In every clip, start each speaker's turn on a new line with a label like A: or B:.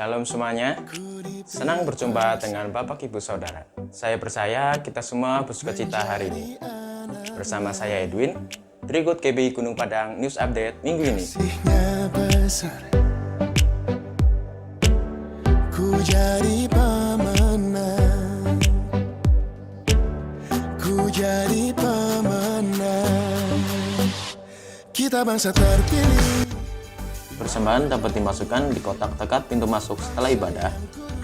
A: Shalom semuanya, senang berjumpa dengan Bapak Ibu Saudara. Saya percaya kita semua bersukacita hari ini. Bersama saya Edwin, berikut KBI Gunung Padang News Update minggu ini. Ku jadi pemenang, ku jadi pemenang, kita bangsa terpilih. Persembahan dapat dimasukkan di kotak tekat pintu masuk setelah ibadah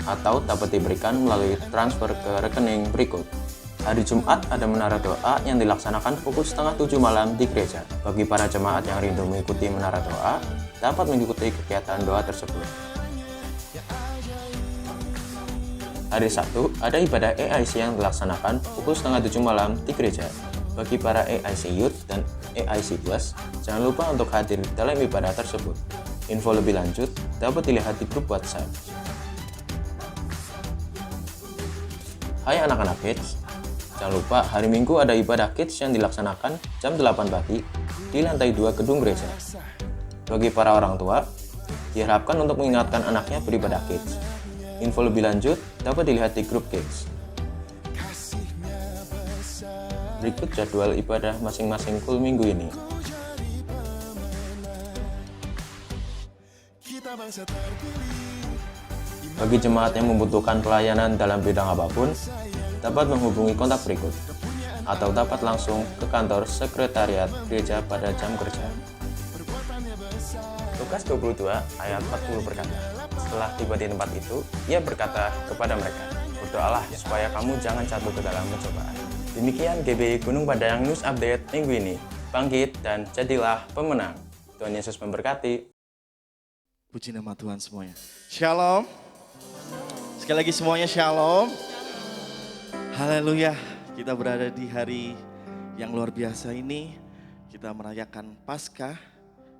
A: atau dapat diberikan melalui transfer ke rekening berikut. Hari Jumat ada menara doa yang dilaksanakan pukul 6:30 malam di gereja. Bagi para jemaat yang rindu mengikuti menara doa, dapat mengikuti kegiatan doa tersebut. Hari Sabtu ada ibadah EIC yang dilaksanakan pukul 6:30 malam di gereja. Bagi para EIC Youth dan EIC Plus, jangan lupa untuk hadir dalam ibadah tersebut. Info lebih lanjut dapat dilihat di grup WhatsApp. Hai anak-anak kids, jangan lupa hari Minggu ada ibadah kids yang dilaksanakan jam 8 pagi di lantai 2 gedung gereja. Bagi para orang tua, diharapkan untuk mengingatkan anaknya beribadah kids. Info lebih lanjut dapat dilihat di grup kids. Berikut jadwal ibadah masing-masing full minggu ini. Bagi jemaat yang membutuhkan pelayanan dalam bidang apapun, dapat menghubungi kontak berikut, atau dapat langsung ke kantor sekretariat gereja pada jam kerja. Lukas 22 ayat 40 berkata, setelah tiba di tempat itu, ia berkata kepada mereka, berdoalah supaya kamu jangan jatuh ke dalam pencobaan. Demikian GBI Gunung Padang News Update minggu ini. Bangkit dan jadilah pemenang. Tuhan Yesus memberkati.
B: Puji nama Tuhan semuanya. Shalom. Sekali lagi semuanya shalom. Haleluya. Kita berada di hari yang luar biasa ini. Kita merayakan Paskah,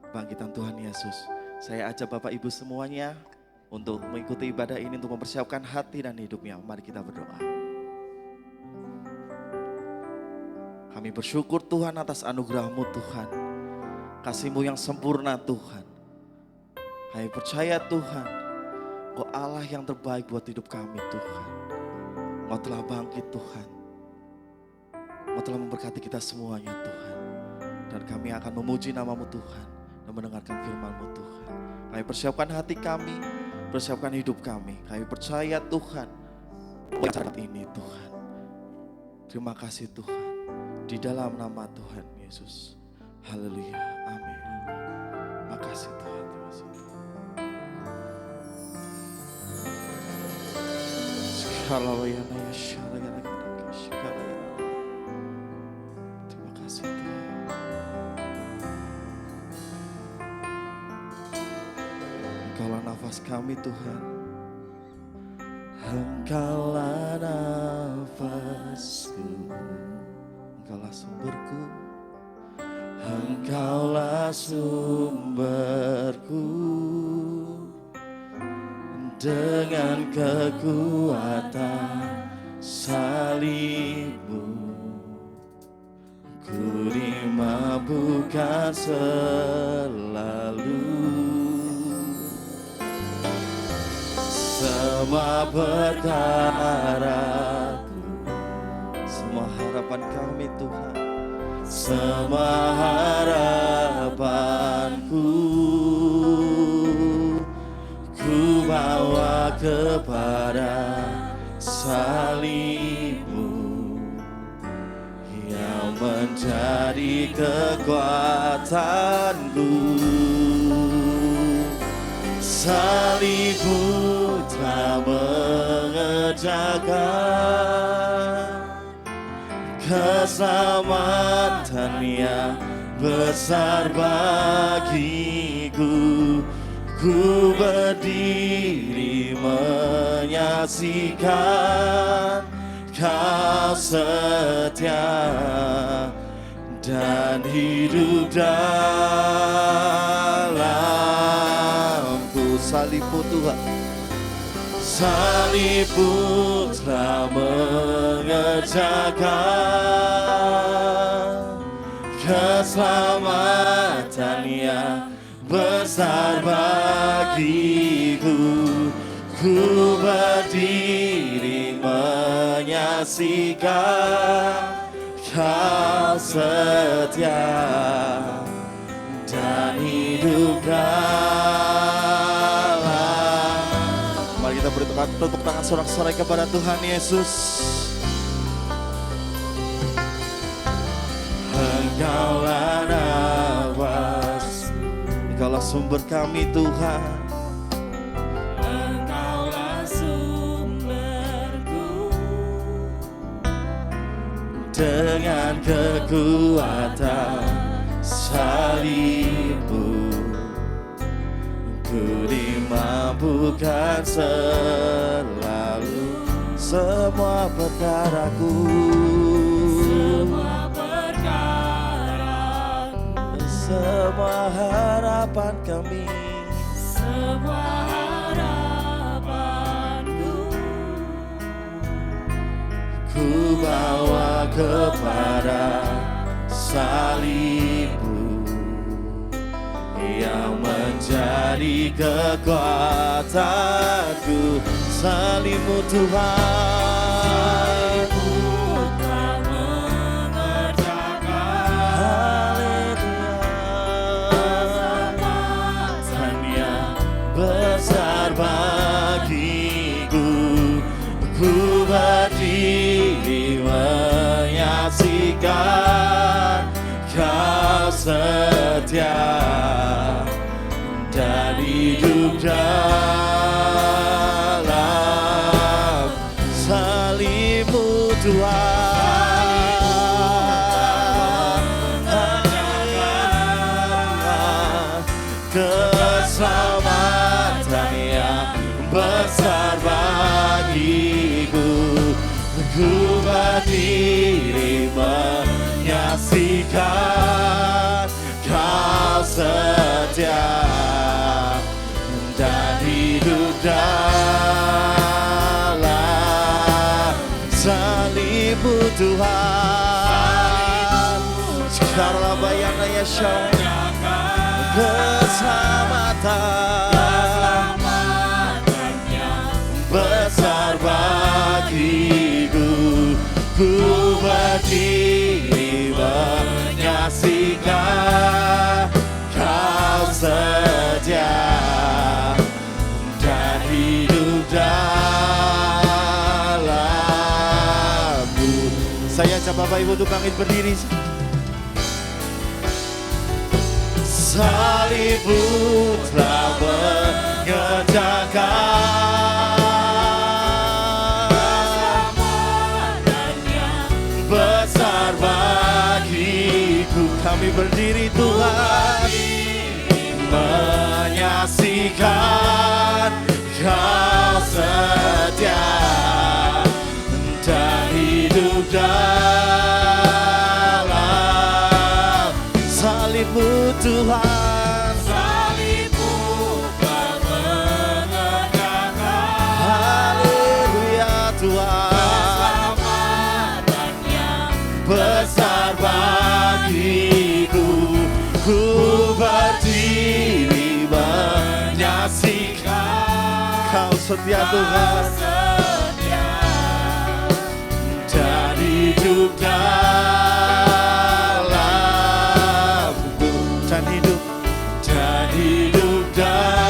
B: kebangkitan Tuhan Yesus. Saya ajak Bapak Ibu semuanya untuk mengikuti ibadah ini untuk mempersiapkan hati dan hidupnya. Mari kita berdoa. Kami bersyukur Tuhan atas anugerah-Mu Tuhan. Kasih-Mu yang sempurna Tuhan. Kami percaya Tuhan, Engkau Allah yang terbaik buat hidup kami Tuhan. Engkau telah bangkit Tuhan. Engkau telah memberkati kita semuanya Tuhan. Dan kami akan memuji nama-Mu Tuhan dan mendengarkan firman-Mu Tuhan. Kami persiapkan hati kami, persiapkan hidup kami. Kami percaya Tuhan, saat ini Tuhan. Terima kasih Tuhan. Di dalam nama Tuhan Yesus. Haleluya. Amin. Makasih Tuhan. Haleluya. Terima kasih Tuhan. Engkaulah nafas kami Tuhan. Engkaulah nafasku. Engkaulah sumberku, Engkaulah sumberku. Dengan kekuatan salib-Mu, ku dimampukan selalu. Semua perkaraku, semua harapan kami Tuhan, semua harapanku, ku bawa kepada salib-Mu yang menjadi kekuatanku. Salib-Mu telah mengerjakan keselamatan yang besar bagiku. Ku berdiri menyaksikan Kau setia dan hidup dalamku. Salib-Mu Tuhan, salib-Mu telah mengerjakan keselamatan yang besar bagiku. Ku berdiri menyaksikan Kau setia dan hidup dalam. Mari kita beri tepuk tangan sorak-sorai kepada Tuhan Yesus. Engkaulah nafas, Engkaulah sumber kami Tuhan. Dengan kekuatan salibmu ku dimampukan selalu semua perkaraku, semua harapan kami, semua harapanku ku bawa kepada salibmu yang menjadi kekuatanku. Salibmu Tuhan, salibmu telah mengerjakan keselamatan yang besar bagiku. Ku berdiri menyaksikan Kau setia dan hidup dalam salibmu Tuhan. Keselamatan yang besar bagiku. Ku berdiri menyaksikan Kau setia dan hidup dalam salibmu Tuhan. Sekarang bayang Yesus keselamatan besar bagiku. Ku berdiri menyaksikan Kau setia dan hidup dalammu. Saya ajak Bapak Ibu untuk bangkit berdiri. Salibmu telah mengerjakan besar bagiku. Kami berdiri Tuhan menyaksikan Kau setia dan hidup dalam salibmu Tuhan. Salibmu telah mengerjakan, haleluya Tuhan, besar bagiku. Ku berdiri menyaksikan Kau setia Tuhan dan hidup dalamku, dan hidup dalamku,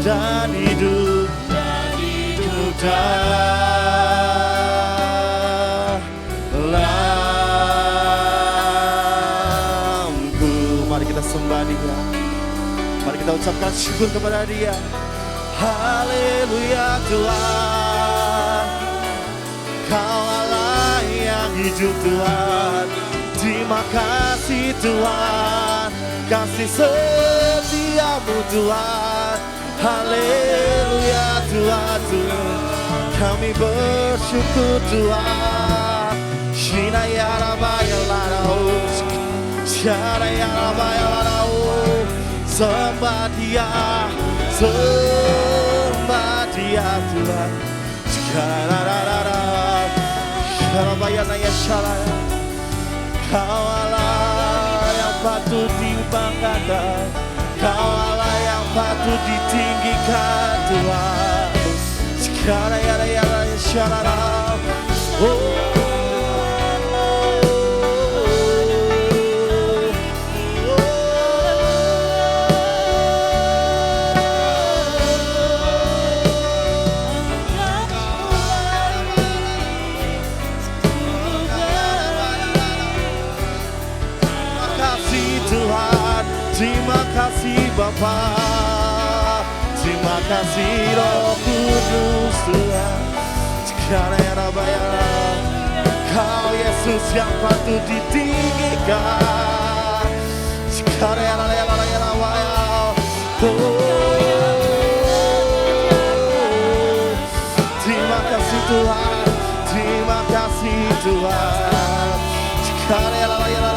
B: dan hidup dalamku. Mari kita sembah Dia, mari kita ucapkan syukur kepada Dia. Haleluya Tuhan, Kau Allah yang hidup Tuhan. Terima kasih Tuhan, kasih setiamu Tuhan. Haleluya Tuhan, kami bersyukur Tuhan. Shina ya rabaya larau, shara ya rabaya larau. Sembah Dia, sembah Dia Tuhan. Kau Allah yang patut dibanggakan, Kau Allah yang patut ditinggikan Tuhan. Sekarang ya syarara. Terima kasih Bapa, terima kasih Roh Kudus Tuhan. Sekarang bayar Kau Yesus yang patut ditinggikan. Sekarang bayar terima kasih Tuhan, terima kasih Tuhan. Sekarang bayar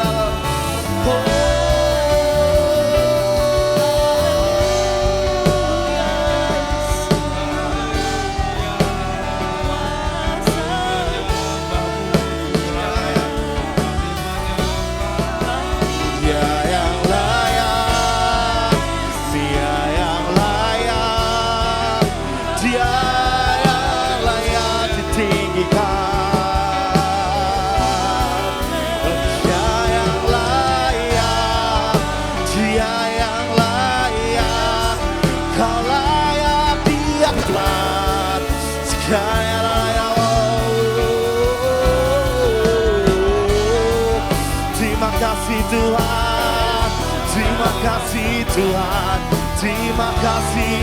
B: Tuhan, terima kasih Tuhan, terima kasih.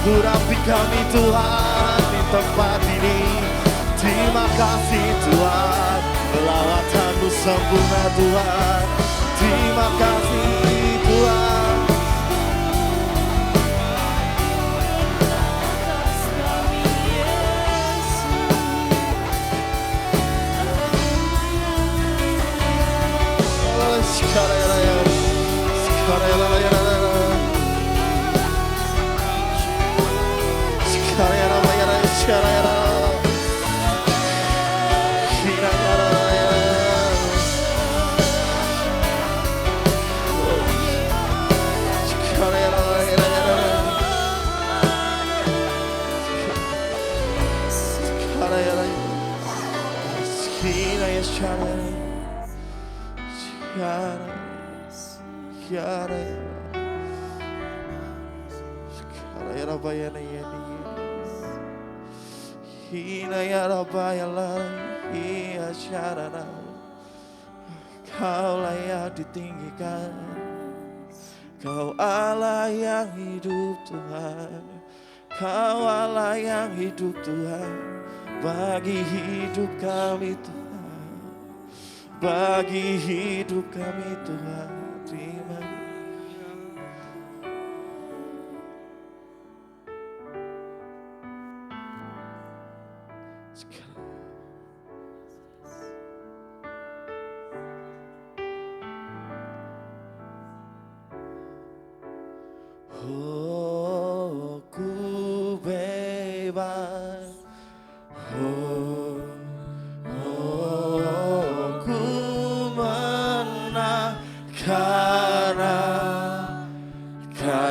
B: Urapi kami Tuhan di tempat ini. Terima kasih Tuhan, pelawatan-Mu sempurna Tuhan. Terima kasih Tuhan. Kau layak ditinggikan, Kau Allah yang hidup Tuhan, Kau Allah yang hidup Tuhan. Bagi hidup kami Tuhan, bagi hidup kami Tuhan. Terima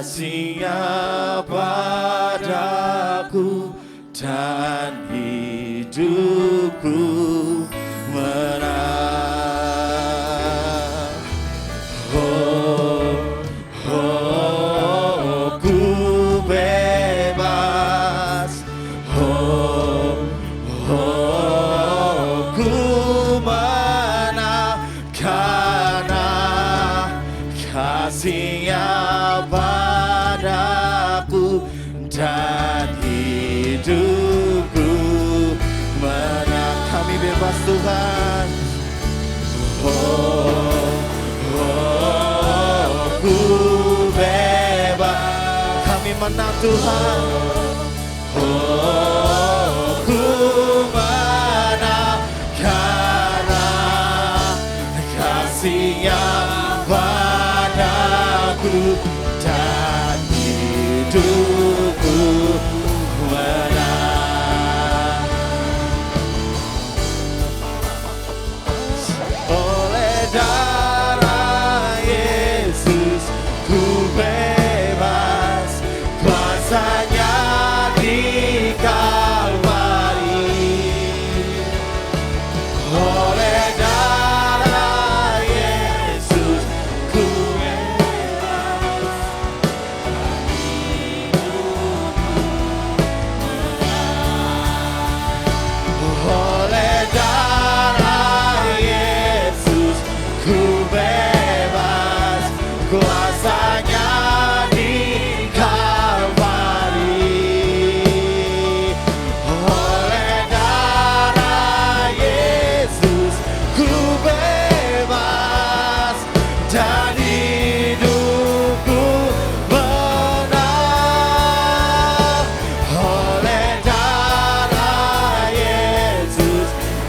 B: kasih-Nya padaku dan hidupku menang. Ku bebas. Ku menang karena kasih-Nya padaku dan hidupku menang. Kami bebas Tuhan. Ku bebas. Kami menang Tuhan. Ku menang karena kasih-Nya padaku dan hidupku menang.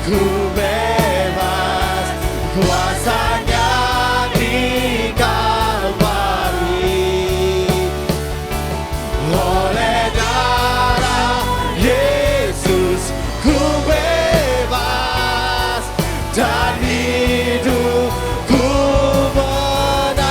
B: ku bebas, kuasanya di Kalvari. Oleh darah Yesus ku bebas, dan hidupku menang.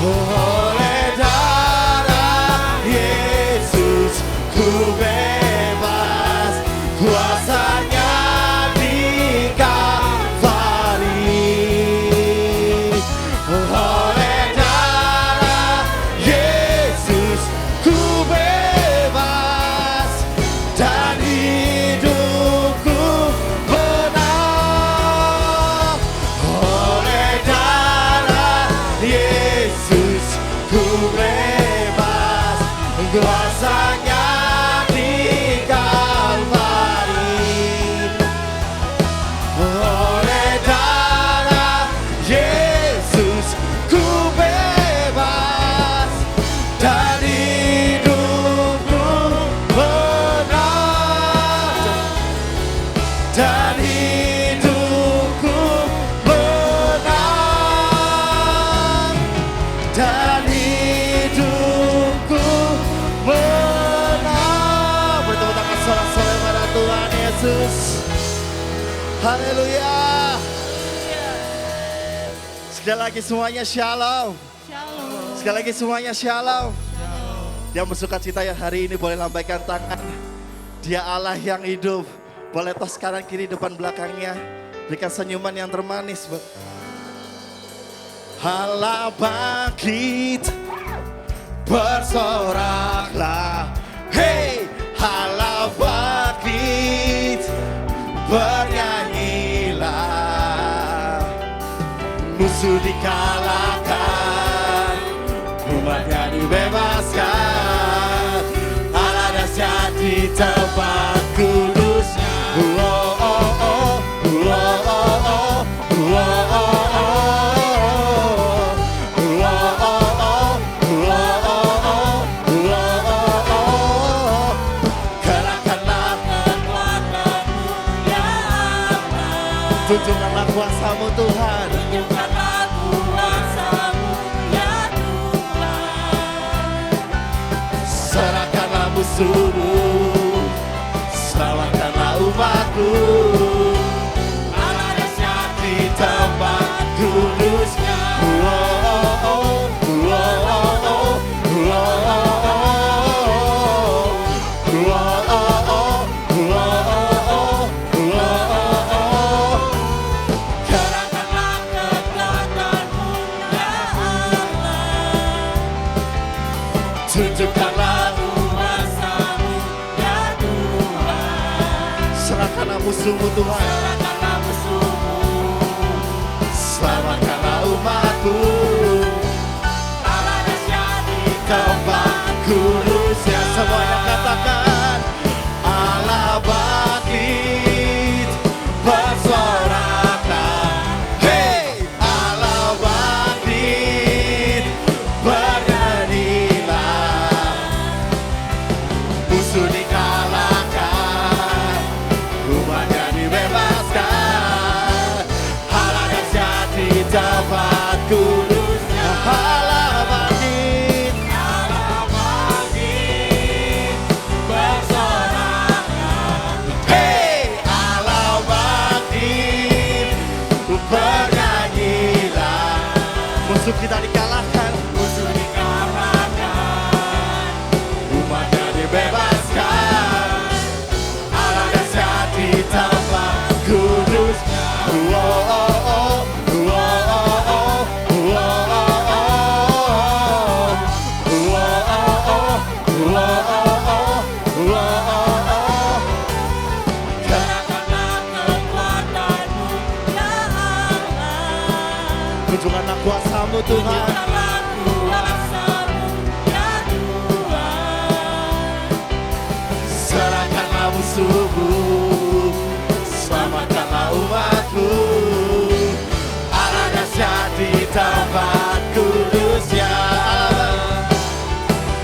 B: Oleh darah Yesus ku bebas, kuasanya di Kalvari. Oleh darah Yesus ku bebas, dan hidupku menang. Oleh darah Yesus ku bebas, kuasanya di Kalvari. Oleh darah Yesus ku bebas, dan hidupku menang. Dan hidupku menang. Dan hidupku menang. Bertepuk tangan sorak-sorai pada Tuhan Yesus. Haleluya. Sekali lagi semuanya shalom. Sekali lagi semuanya shalom. Yang bersuka cita yang hari ini boleh lambaikan tangan. Dia Allah yang hidup. Boleh tos kanan kiri depan belakangnya. Berikan senyuman yang termanis. Allah bangkit, bersoraklah. Hey, Allah bangkit, bernyanyilah. Musuh dikalahkan, umatnya dibebaskan. Allah dahsyat di tempat kudusnya. Oh, oh, oh, oh, oh, oh, oh, oh, oh. Kerahkanlah kekuatanmu ya Allah. Tunjukkanlah kuasa-Mu Tuhan. Tunjukkanlah kuasa-Mu ya Tuhan. Serahkanlah musuhmu, selamatkanlah umatmu. Allah dahsyat di tempat kudusnya. Oh, oh, oh, oh, oh, oh, kerahkanlah kekuatanmu ya Allah. Tunjukkanlah kuasa-Mu ya Tuhan. Serahkanlah musuhmu Tuhan. Serahkanlah musuhmu, selamatkanlah umatmu. Allah dahsyat di tempat kudusnya. Semuanya katakan, Allah bangkit, bersoraklah. Hey, Allah bangkit, bernyanyilah. Musuh dikalahkan, umatnya dibebaskan. Allah dahsyat di tempat kudusnya. Allah bangkit, bersoraklah. Hey, Allah bangkit, bernyanyilah. Musuh kita dikalahkan, musuh dikalahkan, umatnya dibebaskan. Allah dahsyat di tempat kudusnya. Oh, oh, oh, oh, oh, oh, oh, oh, oh, oh. Kerahkanlah kekuatanmu ya Allah. Tunjukkanlah kuasa-Mu Tuhan. Tunjukkanlah kuasa-Mu ya Tuhan. Serahkanlah musuhmu, selamatkanlah umatmu. Allah dahsyat di tempat kudusnya.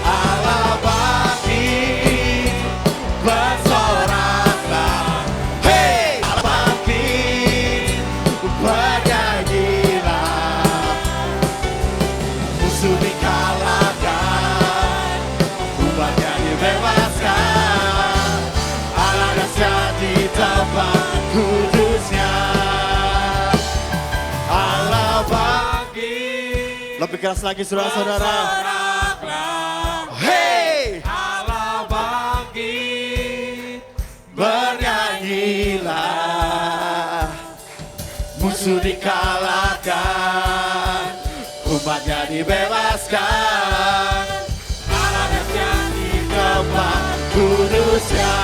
B: Allah bangkit, umatnya dibebaskan. Allah dahsyat di tempat kudusnya. Allah bangkit. Lebih keras lagi saudara-saudara. Hey, Allah bangkit. Bernyanyilah, musuh dikalahkan, umatnya dibebaskan. Allah dahsyat di tempat kudusnya.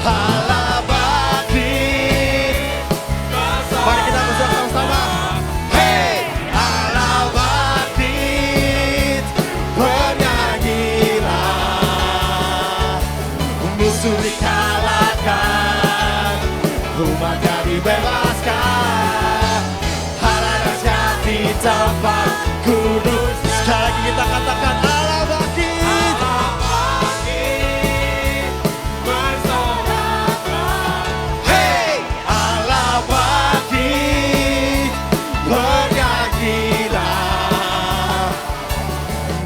B: Allah bangkit. Mari kita bersorak sama-sama. Hey, Allah bangkit. Bernyanyilah, musuh dikalahkan, umatnya dibebaskan. Allah dahsyat di tempat kudus. Sekali lagi kita katakan Allah bangkit. Allah bangkit, bersoraklah. Hey, Allah bangkit, bernyanyilah,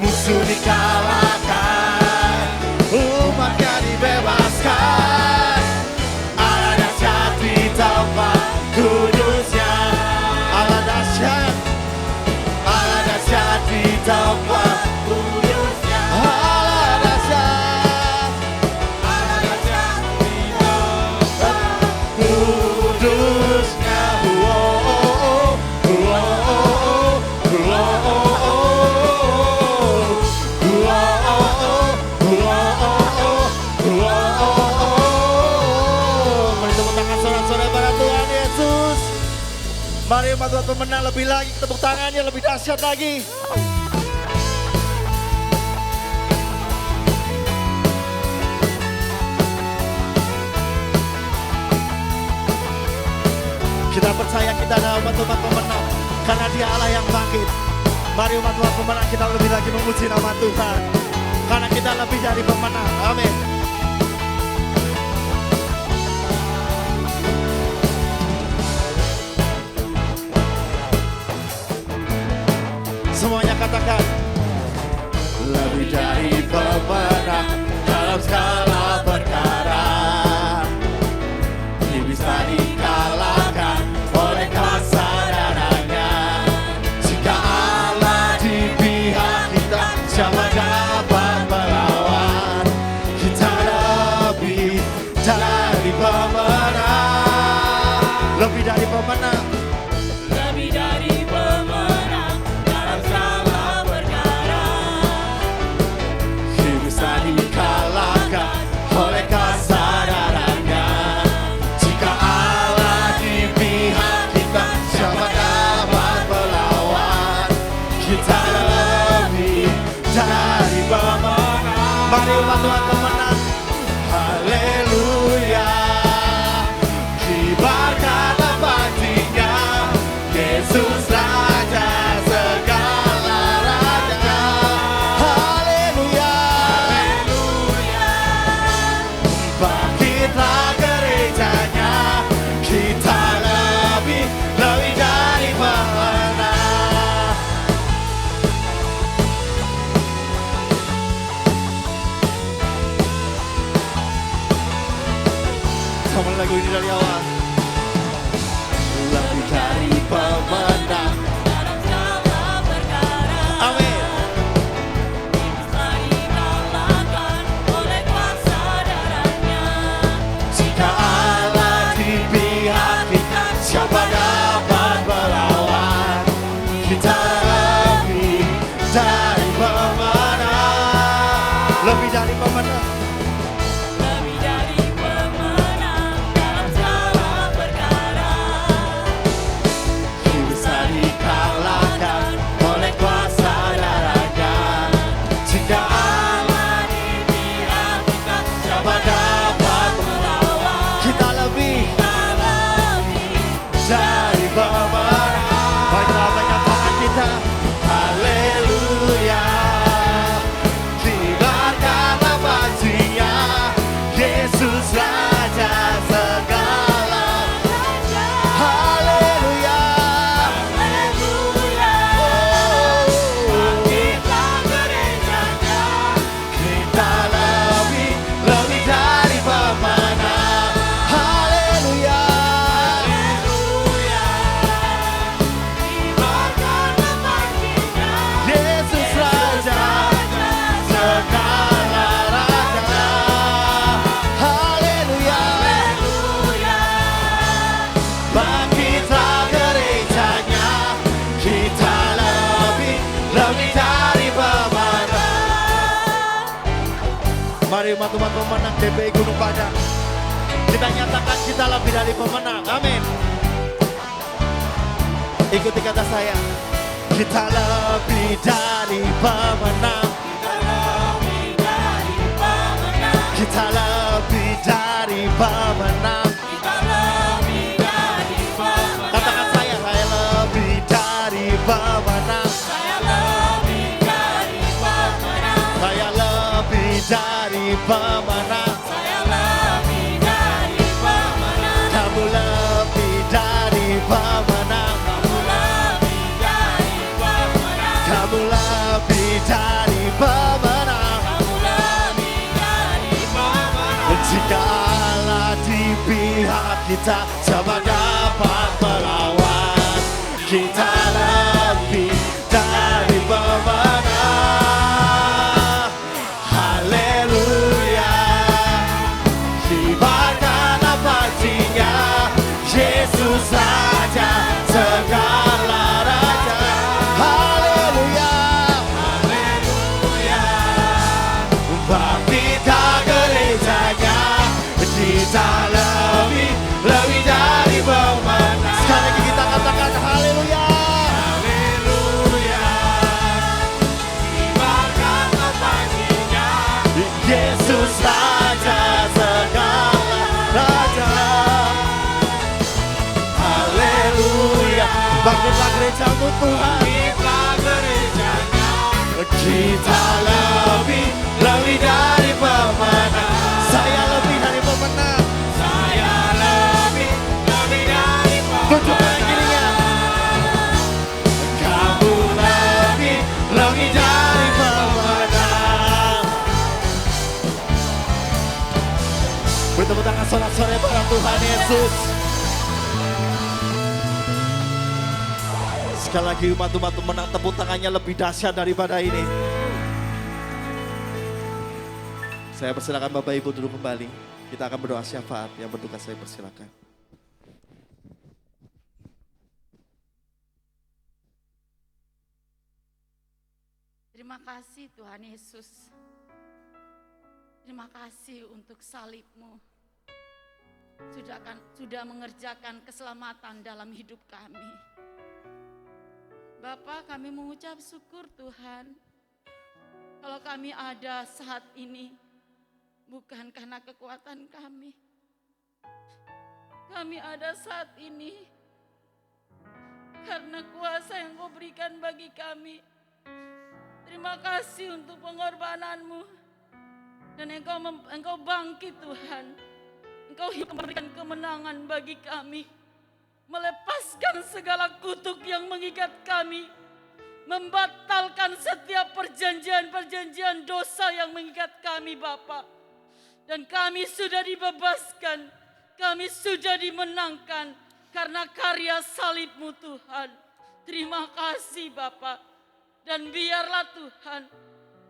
B: musuh dikalahkan, umatnya dibebaskan. Allah dahsyat di tempat kudusnya. Allah dahsyat, Allah dahsyat di tempat kudusnya. Allah dahsyat, Allah dahsyat di tempat kudusnya. Mari tepuk tangan sorak-sorai pada Tuhan Yesus. Mari umat Tuhan pemenang lebih lagi, tepuk tangannya lebih dahsyat lagi. Kita percaya kita adalah umat-umat pemenang karena Dia Allah yang bangkit. Mari umat-umat pemenang kita lebih lagi memuji nama Tuhan karena kita lebih dari pemenang. Amin. Semuanya katakan lebih dari pemenang dalam segala perkara. Dia bisa dikalahkan oleh kuasa darahnya. Jika Allah di pihak kita, siapa dapat melawan? Kita lebih dari pemenang. Lebih dari pemenang.
C: Lebih dari pemenang dalam segala perkara.
B: Dia bisa dikalahkan oleh kuasa darahnya. Jika Allah di pihak kita, siapa dapat melawan? Kita lebih dari pemenang. Mari umat Tuhan pemenang. Haleluya. Kibarkan bangkitnya Yesus Raja segala raja. Haleluya. Bangkitlah gerejanya, kita lebih dari pemenang. Sama lagu ini dari awal. Lebih dari pemenang.
C: Dalam segala perkara.
B: Amin.
C: Bisa dikalahkan oleh kuasa darahnya.
B: Jika Allah di pihak kita, siapa dapat melawan? Kita lebih dari pemenang. Lebih dari pemenang.
C: Lebih dari pemenang dalam segala perkara.
B: Bisa dikalahkan oleh kuasa darahnya. Jika Allah
C: di pihak kita,
B: siapa dapat
C: melawan?
B: kita lebih
C: Kita lebih
B: dari pemenang. Mari kita lambaikan tangan kita. Haleluya. Kibarkan bangkitnya Mari umat-umat pemenang GBI Gunung Padang. Kita nyatakan kita lebih dari pemenang. Amin. Ikuti kata saya. Kita lebih dari pemenang. Kita lebih dari pemenang. Katakan saya lebih dari pemenang. Saya lebih dari pemenang. Kamu lebih dari pemenang. Kamu lebih dari pemenang. Jika Allah di pihak kita, siapa dapat melawan? Kita lebih dari pemenang. Haleluya. Kibarkan nafasnya, Yesus Raja segala raja. Haleluya. Haleluya. Baptita gerejanya, kita lebih dari pemenang. Sekali lagi kita katakan haleluya. Haleluya. Kibarkan nafasnya, Yesus Raja segala raja. Haleluya. Bangkitlah gerejamu Tuhan. Kita lebih dari pemenang. Saya lebih dari pemenang. Saya lebih dari pemenang. Tunjukkan dirinya. Kamu lebih dari pemenang. Bertepuk tangan sorak-sorai bareng Tuhan Yesus. Sekali lagi umat-umat menang, tepuk tangannya lebih dahsyat daripada ini. Saya persilakan Bapak Ibu duduk kembali. Kita akan berdoa syafaat. Yang bertugas saya persilakan.
D: Terima kasih Tuhan Yesus. Terima kasih untuk salib-Mu. Sudah mengerjakan keselamatan dalam hidup kami. Bapa, kami mengucap syukur Tuhan. Kalau kami ada saat ini, bukan karena kekuatan kami. Kami ada saat ini karena kuasa yang Kau berikan bagi kami. Terima kasih untuk pengorbanan-Mu. Dan Engkau bangkit Tuhan. Engkau memberikan kemenangan bagi kami. Melepaskan segala kutuk yang mengikat kami. Membatalkan setiap perjanjian-perjanjian dosa yang mengikat kami Bapa. Dan kami sudah dibebaskan. Kami sudah dimenangkan. Karena karya salib-Mu Tuhan. Terima kasih Bapa. Dan biarlah Tuhan,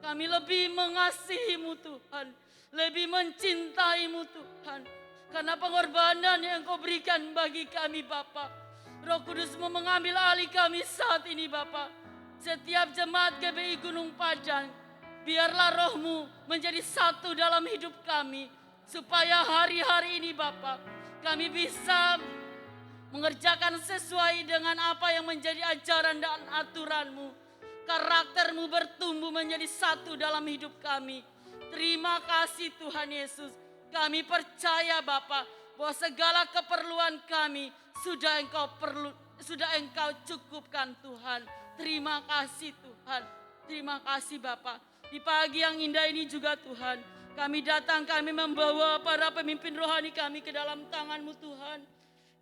D: kami lebih mengasihi-Mu Tuhan. Lebih mencintai-Mu Tuhan. Karena pengorbanan yang Kau berikan bagi kami Bapa. Roh Kudus-Mu mengambil alih kami saat ini Bapa. Setiap jemaat GBI Gunung Padang, biarlah Roh-Mu menjadi satu dalam hidup kami. Supaya hari-hari ini Bapa, kami bisa mengerjakan sesuai dengan apa yang menjadi ajaran dan aturan-Mu. Karakter-Mu bertumbuh menjadi satu dalam hidup kami. Terima kasih Tuhan Yesus. Kami percaya Bapa bahwa segala keperluan kami sudah Engkau cukupkan Tuhan. Terima kasih Tuhan. Terima kasih Bapa. Di pagi yang indah ini juga Tuhan, kami datang, kami membawa para pemimpin rohani kami ke dalam tangan-Mu Tuhan.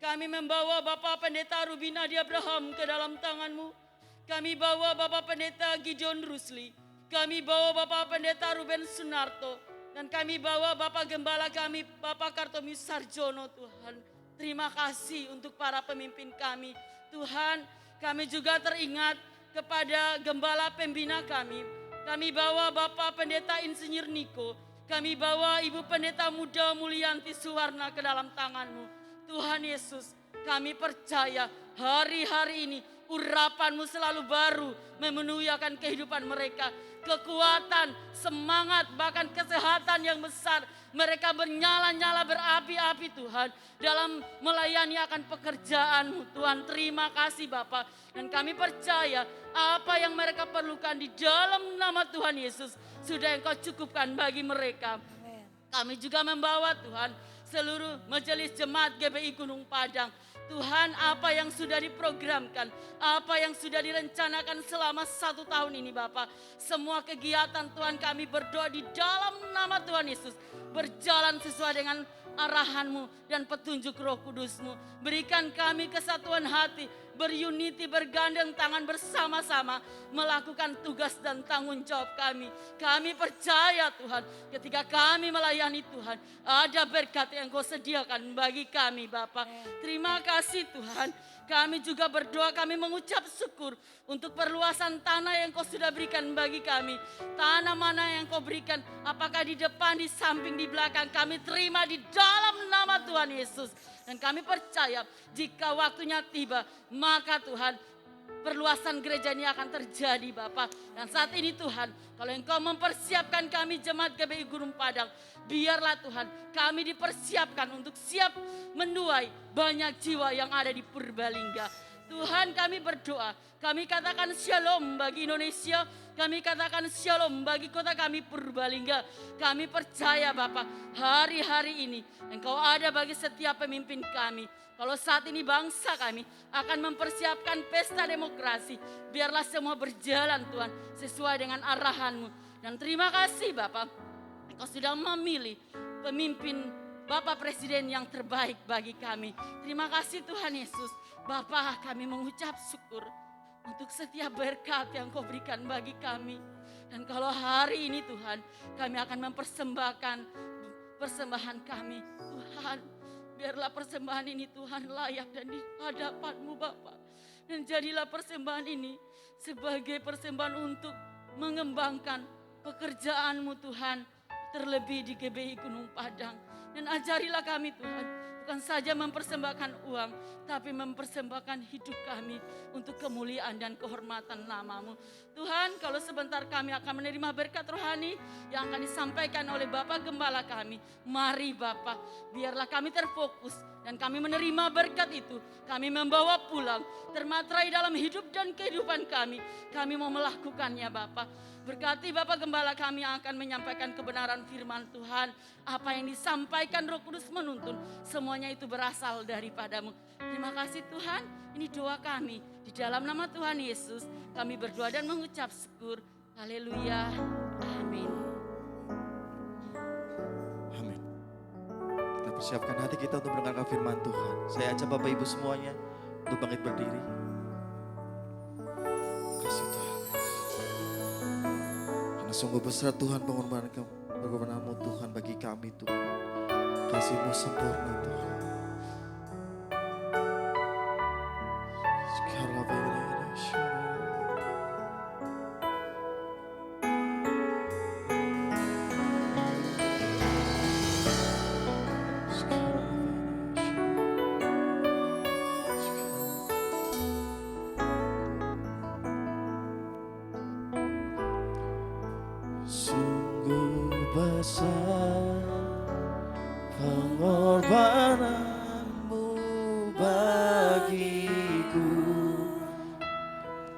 D: Kami membawa Bapak Pendeta Rubinadi Abraham ke dalam tangan-Mu. Kami bawa Bapak Pendeta Gideon Rusli. Kami bawa Bapak Pendeta Ruben Sunarto. Dan kami bawa Bapak Gembala kami, Bapak Kartomi Sarjono Tuhan. Terima kasih untuk para pemimpin kami. Tuhan, kami juga teringat kepada Gembala Pembina kami. Kami bawa Bapak Pendeta Insinyur Niko. Kami bawa Ibu Pendeta Muda Mulyanti Suwarna ke dalam tangan-Mu. Tuhan Yesus, kami percaya hari-hari ini urapan-Mu selalu baru memenuhi akan kehidupan mereka. kekuatan, semangat, bahkan kesehatan yang besar. Mereka bernyala-nyala, berapi-api Tuhan, dalam melayani akan pekerjaan-Mu Tuhan. Terima kasih Bapa. Dan kami percaya apa yang mereka perlukan di dalam nama Tuhan Yesus sudah Engkau cukupkan bagi mereka. Kami juga membawa Tuhan seluruh majelis jemaat GBI Gunung Padang. Tuhan, apa yang sudah diprogramkan, apa yang sudah direncanakan selama 1 tahun ini Bapa, semua kegiatan Tuhan kami berdoa di dalam nama Tuhan Yesus berjalan sesuai dengan arahan-Mu dan petunjuk Roh Kudus-Mu. Berikan kami kesatuan hati, berunity, bergandeng tangan bersama-sama melakukan tugas dan tanggung jawab kami. Kami percaya Tuhan, ketika kami melayani Tuhan, ada berkat yang Kau sediakan bagi kami Bapa. Terima kasih Tuhan. Kami juga berdoa, kami mengucap syukur untuk perluasan tanah yang Kau sudah berikan bagi kami. Tanah mana yang Kau berikan, apakah di depan, di samping, di belakang, kami terima di dalam nama Tuhan Yesus. Dan kami percaya jika waktunya tiba, maka Tuhan, perluasan gereja ini akan terjadi Bapa. Dan saat ini Tuhan, kalau Engkau mempersiapkan kami jemaat GBI Gunung Padang, biarlah Tuhan kami dipersiapkan untuk siap menuai banyak jiwa yang ada di Purbalingga. Tuhan, kami berdoa, kami katakan shalom bagi Indonesia, kami katakan shalom bagi kota kami Purbalingga. Kami percaya Bapa, hari-hari ini Engkau ada bagi setiap pemimpin kami. Kalau saat ini bangsa kami akan mempersiapkan pesta demokrasi, biarlah semua berjalan Tuhan sesuai dengan arahan-Mu. Dan terima kasih Bapak, Engkau sudah memilih pemimpin Bapak Presiden yang terbaik bagi kami. Terima kasih Tuhan Yesus. Bapak, kami mengucap syukur untuk setiap berkat yang Kau berikan bagi kami. Dan kalau hari ini Tuhan, kami akan mempersembahkan persembahan kami. Tuhan, biarlah persembahan ini Tuhan layak dan di hadapan-Mu Bapa. Dan jadilah persembahan ini sebagai persembahan untuk mengembangkan pekerjaan-Mu Tuhan. Terlebih di GBI Gunung Padang. Dan ajarilah kami Tuhan, bukan saja mempersembahkan uang, tapi mempersembahkan hidup kami untuk kemuliaan dan kehormatan nama-Mu. Tuhan, kalau sebentar kami akan menerima berkat rohani yang akan disampaikan oleh Bapak Gembala kami. Mari Bapak, biarlah kami terfokus dan kami menerima berkat itu. Kami membawa pulang, termaterai dalam hidup dan kehidupan kami. Kami mau melakukannya Bapak. Berkati Bapak Gembala kami yang akan menyampaikan kebenaran firman Tuhan. Apa yang disampaikan Roh Kudus menuntun, semuanya itu berasal daripada-Mu. Terima kasih Tuhan, ini doa kami. Di dalam nama Tuhan Yesus, kami berdoa dan mengucap syukur. Haleluya, amin.
B: Amin. Kita persiapkan hati kita untuk mendengarkan firman Tuhan. Saya ajak Bapak Ibu semuanya untuk bangkit berdiri. Kasih Tuhan. Karena sungguh besar Tuhan pengorbanan-Mu Tuhan bagi kami Tuhan. Kasih-Mu sempurna Tuhan. Sungguh besar pengorbanan-Mu bagiku,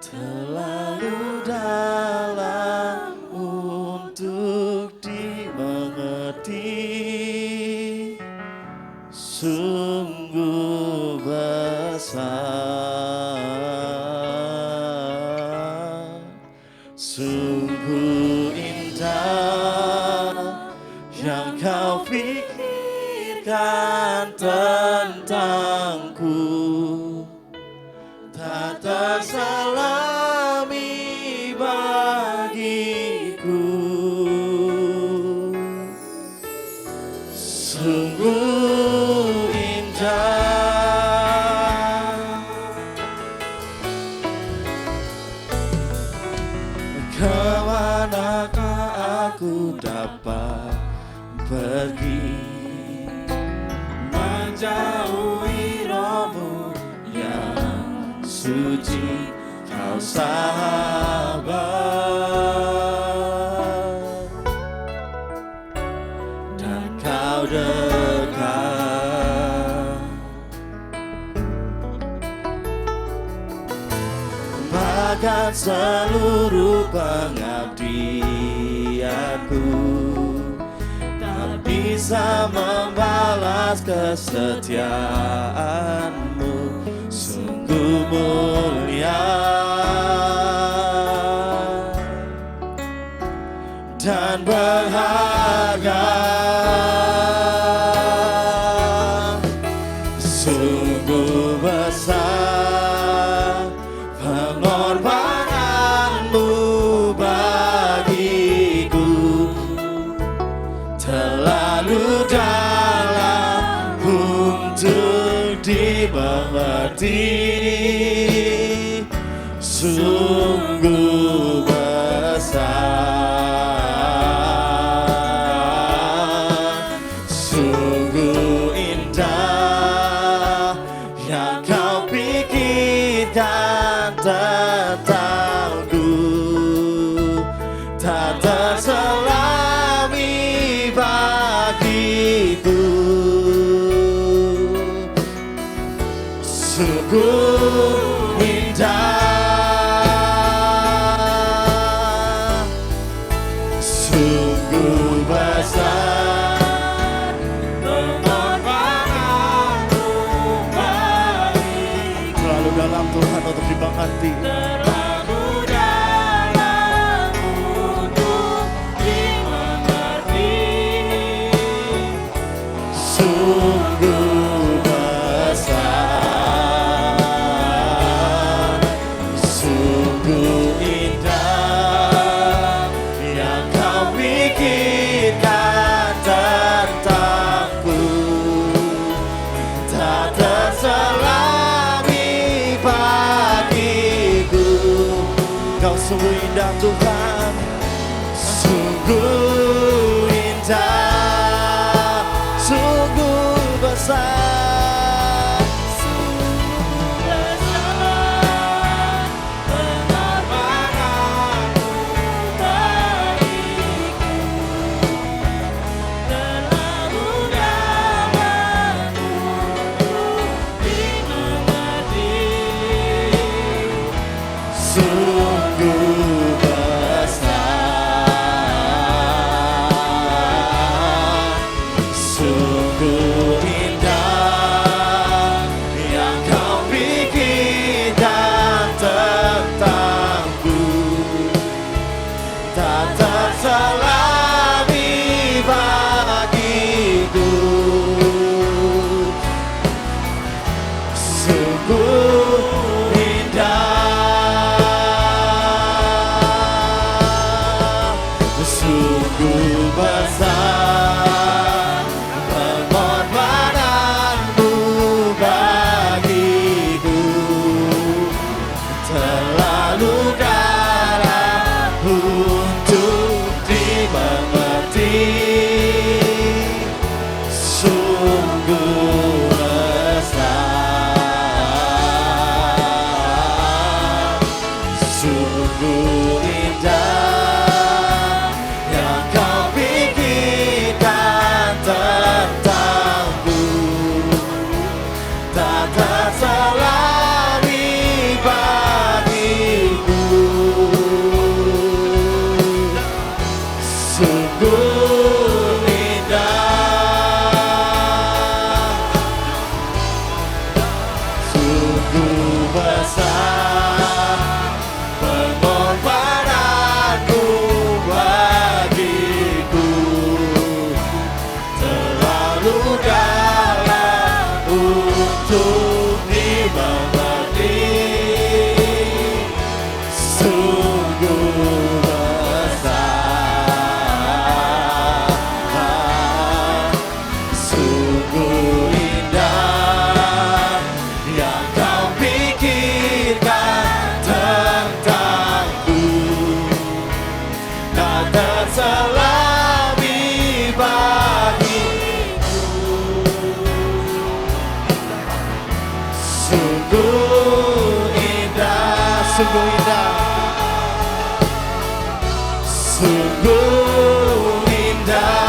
B: terlalu dalam untuk dimengerti. Sungguh besar, sungguh indah yang Kau pikirkan tentangku, tak terselami bagiku. Sungguh indah, kemanakah aku dapat pergi menjauhi Roh-Mu yang suci, Kau sahabat. Engkau dekat. Bahkan seluruh pengabdianku tak bisa membalas kesetiaanmu, sungguh mulia dan berharga. Sungguh besar pengorbananmu bagiku, terlalu dalam untuk dimengerti. Sungguh besar, sungguh indah yang kau pikirkan tentangku, tak terselami bagiku. Sungguh indah, sungguh besar pengorbananmu bagiku. Terlalu dalam Tuhan untuk dimengerti.
C: Terlalu dalam untuk dimengerti.
B: Sungguh besar, sungguh indah yang kau pikirkan tentangku, tak terselami bagiku. Kau sungguh indah Tuhan, sungguh indah, sungguh besar,
C: Besar pengorbananmu bagiku, terlalu dalam untuk dimengerti.
B: sungguh besar, sungguh indah yang kau pikirkan tentangku, tak terselami bagiku. Sungguh indah, sungguh besar pengorbananmu bagiku, terlalu dalam untuk dimengerti. Sungguh besar, sungguh indah yang kau pikirkan tentangku, tak terselami bagiku. Sungguh indah, sungguh besar pengorbananmu bagiku, terlalu dalam untuk dimengerti. Sungguh besar, sungguh indah yang kau pikirkan tentangku, tak terselami bagiku. Sungguh indah, sungguh indah, sungguh indah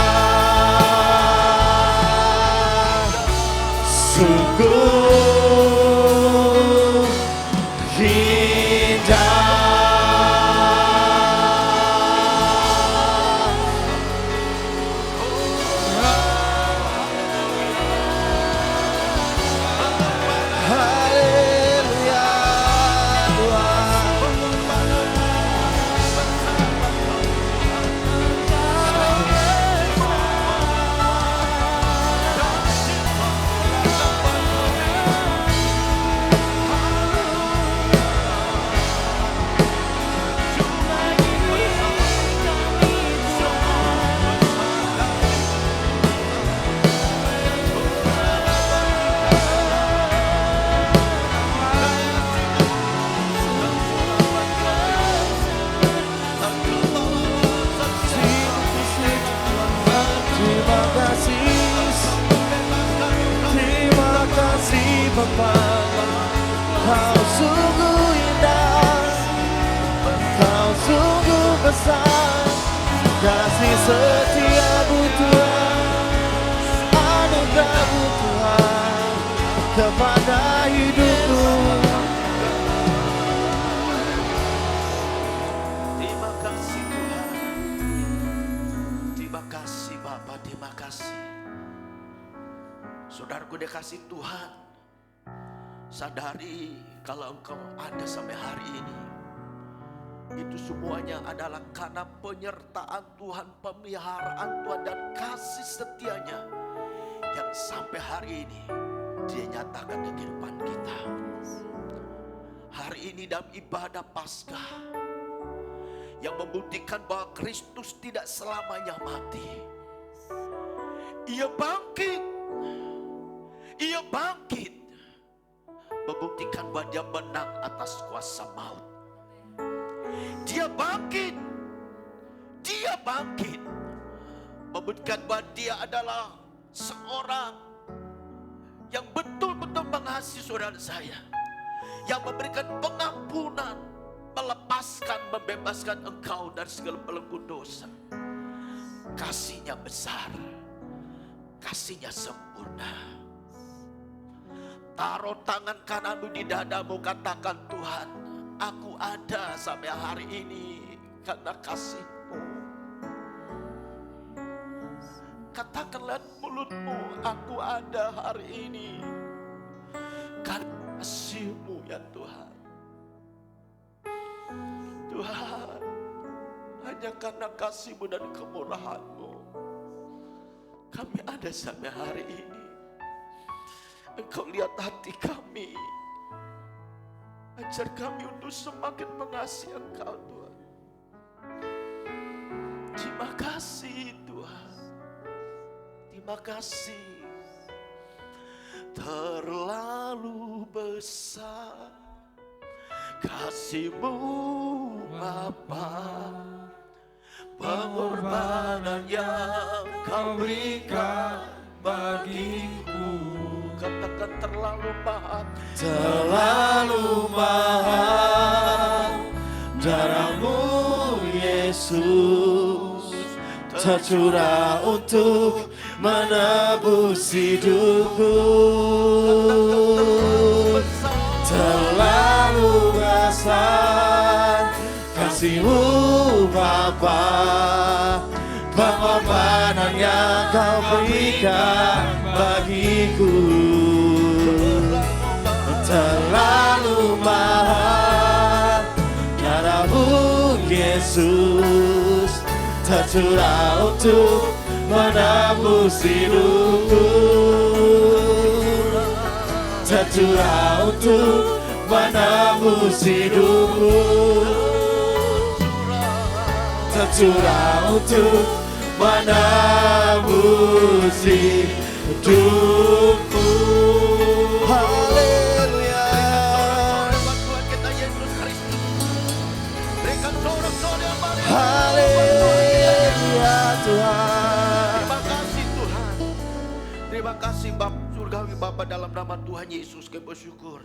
B: mempelai. Kau sungguh indah, Kau sungguh besar, kasih setiamu Tuhan, anugerahmu Tuhan kepada hidupku.
E: Terima kasih Tuhan. Terima kasih Bapa, terima kasih. Saudaraku dikasih Tuhan, sadari kalau engkau ada sampai hari ini, itu semuanya adalah karena penyertaan Tuhan, pemeliharaan Tuhan dan kasih setianya yang sampai hari ini Dia nyatakan di kehidupan kita. Hari ini dalam ibadah Paskah yang membuktikan bahwa Kristus tidak selamanya mati. Ia bangkit. Ia bangkit. Membuktikan bahwa Dia menang atas kuasa maut. Dia bangkit. Dia bangkit. Membuktikan bahwa Dia adalah seorang yang betul-betul mengasihi saudara saya, yang memberikan pengampunan, melepaskan, membebaskan engkau dari segala belenggu dosa. Kasih-Nya besar, kasih-Nya sempurna. Taruh tangan kananmu di dadamu, katakan, Tuhan, aku ada sampai hari ini karena kasih-Mu. Katakanlah mulutmu, aku ada hari ini karena kasih-Mu ya Tuhan. Tuhan, hanya karena kasih-Mu dan kemurahan-Mu kami ada sampai hari ini. Engkau lihat hati kami, ajar kami untuk semakin mengasihi Engkau Tuhan. Terima kasih Tuhan. Terima kasih. Terlalu besar kasih-Mu Bapa, pengorbanan yang Kau berikan bagiku. Katakan terlalu mahal,
B: Terlalu mahal darah-Mu Yesus, tercurah untuk menebus hidupku. Terlalu besar kasih-Mu Bapa, pengorbanan yang Kau berikan bagiku. Terlalu mahal darah-Mu Yesus, tercurah untuk menebus hidupku. Tercurah untuk menebus hidupku. Tercurah untuk menebus hidupku. Haleluya.
E: Tuhan kita Yesus Kristus. Berikan sorak-sorai yang baru.
B: Haleluya Tuhan.
E: Terima kasih Tuhan. Terima kasih Bapa surgawi Bapa, dalam nama Tuhan Yesus kami bersyukur.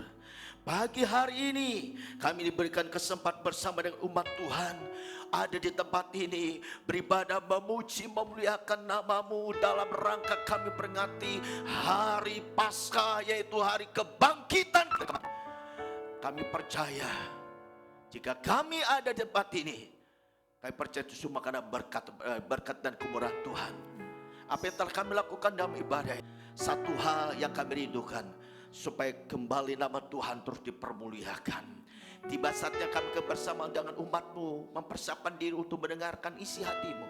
E: Pagi hari ini kami diberikan kesempatan bersama dengan umat Tuhan ada di tempat ini beribadah, memuji, memuliakan nama-Mu dalam rangka kami peringati hari Paskah, yaitu hari kebangkitan. Kami percaya jika kami ada di tempat ini, kami percaya itu semua karena berkat dan kemurahan Tuhan. Apa yang telah kami lakukan dalam ibadah, satu hal yang kami rindukan, supaya kembali nama Tuhan terus dipermuliakan. Tiba saatnya kami kebersamaan dengan umat-Mu, mempersiapkan diri untuk mendengarkan isi hati-Mu.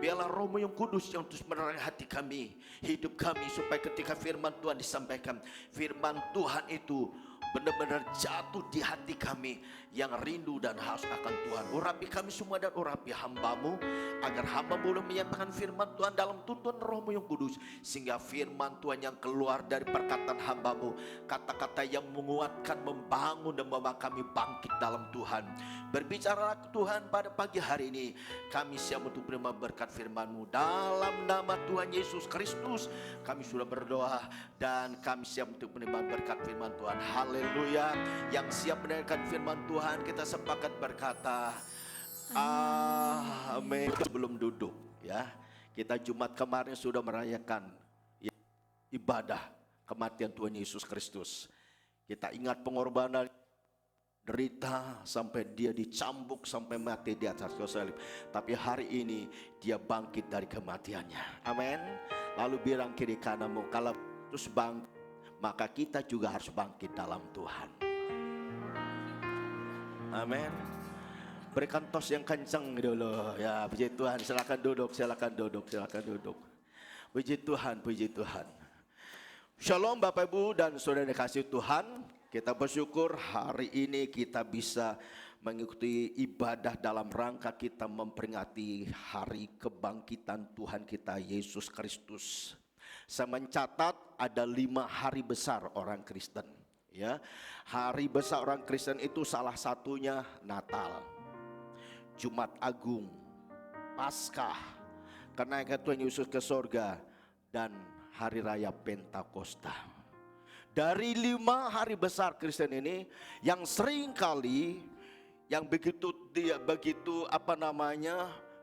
E: Biarlah Roh-Mu yang kudus yang terus menerangi hati kami, hidup kami, supaya ketika firman Tuhan disampaikan, firman Tuhan itu benar-benar jatuh di hati kami yang rindu dan haus akan Tuhan. Urapi kami semua dan urapi hamba-Mu, agar hamba boleh menyatakan firman Tuhan dalam tuntunan Roh-Mu yang kudus, sehingga firman Tuhan yang keluar dari perkataan hamba-Mu, kata-kata yang menguatkan, membangun dan membawa kami bangkit dalam Tuhan. Berbicara Tuhan pada pagi hari ini, kami siap untuk menerima berkat firman-Mu. Dalam nama Tuhan Yesus Kristus kami sudah berdoa dan kami siap untuk menerima berkat firman Tuhan. Haleluya. Yang siap mendengarkan firman Tuhan, kita sepakat berkata amin. Sebelum duduk ya, kita Jumat kemarin sudah merayakan ibadah kematian Tuhan Yesus Kristus. Kita ingat pengorbanan, derita sampai dia dicambuk sampai mati di atas kayu salib. Tapi hari ini dia bangkit dari kematiannya. Amin. Lalu bilang kiri kananmu, kalau terus bangkit, maka kita juga harus bangkit dalam Tuhan. Amin. Berikan tos yang kencang dulu ya. Puji Tuhan. Silakan duduk, silakan duduk, silakan duduk. Puji Tuhan, puji Tuhan. Shalom Bapak Ibu dan Saudara dikasihi Tuhan. Kita bersyukur hari ini kita bisa mengikuti ibadah dalam rangka kita memperingati hari kebangkitan Tuhan kita Yesus Kristus. Saya mencatat ada 5 hari besar orang Kristen. Ya, hari besar orang Kristen itu salah satunya Natal, Jumat Agung, Paskah, kenaikan Tuhan Yesus ke sorga, dan Hari Raya Pentakosta. Dari 5 hari besar Kristen ini, yang sering kali, yang begitu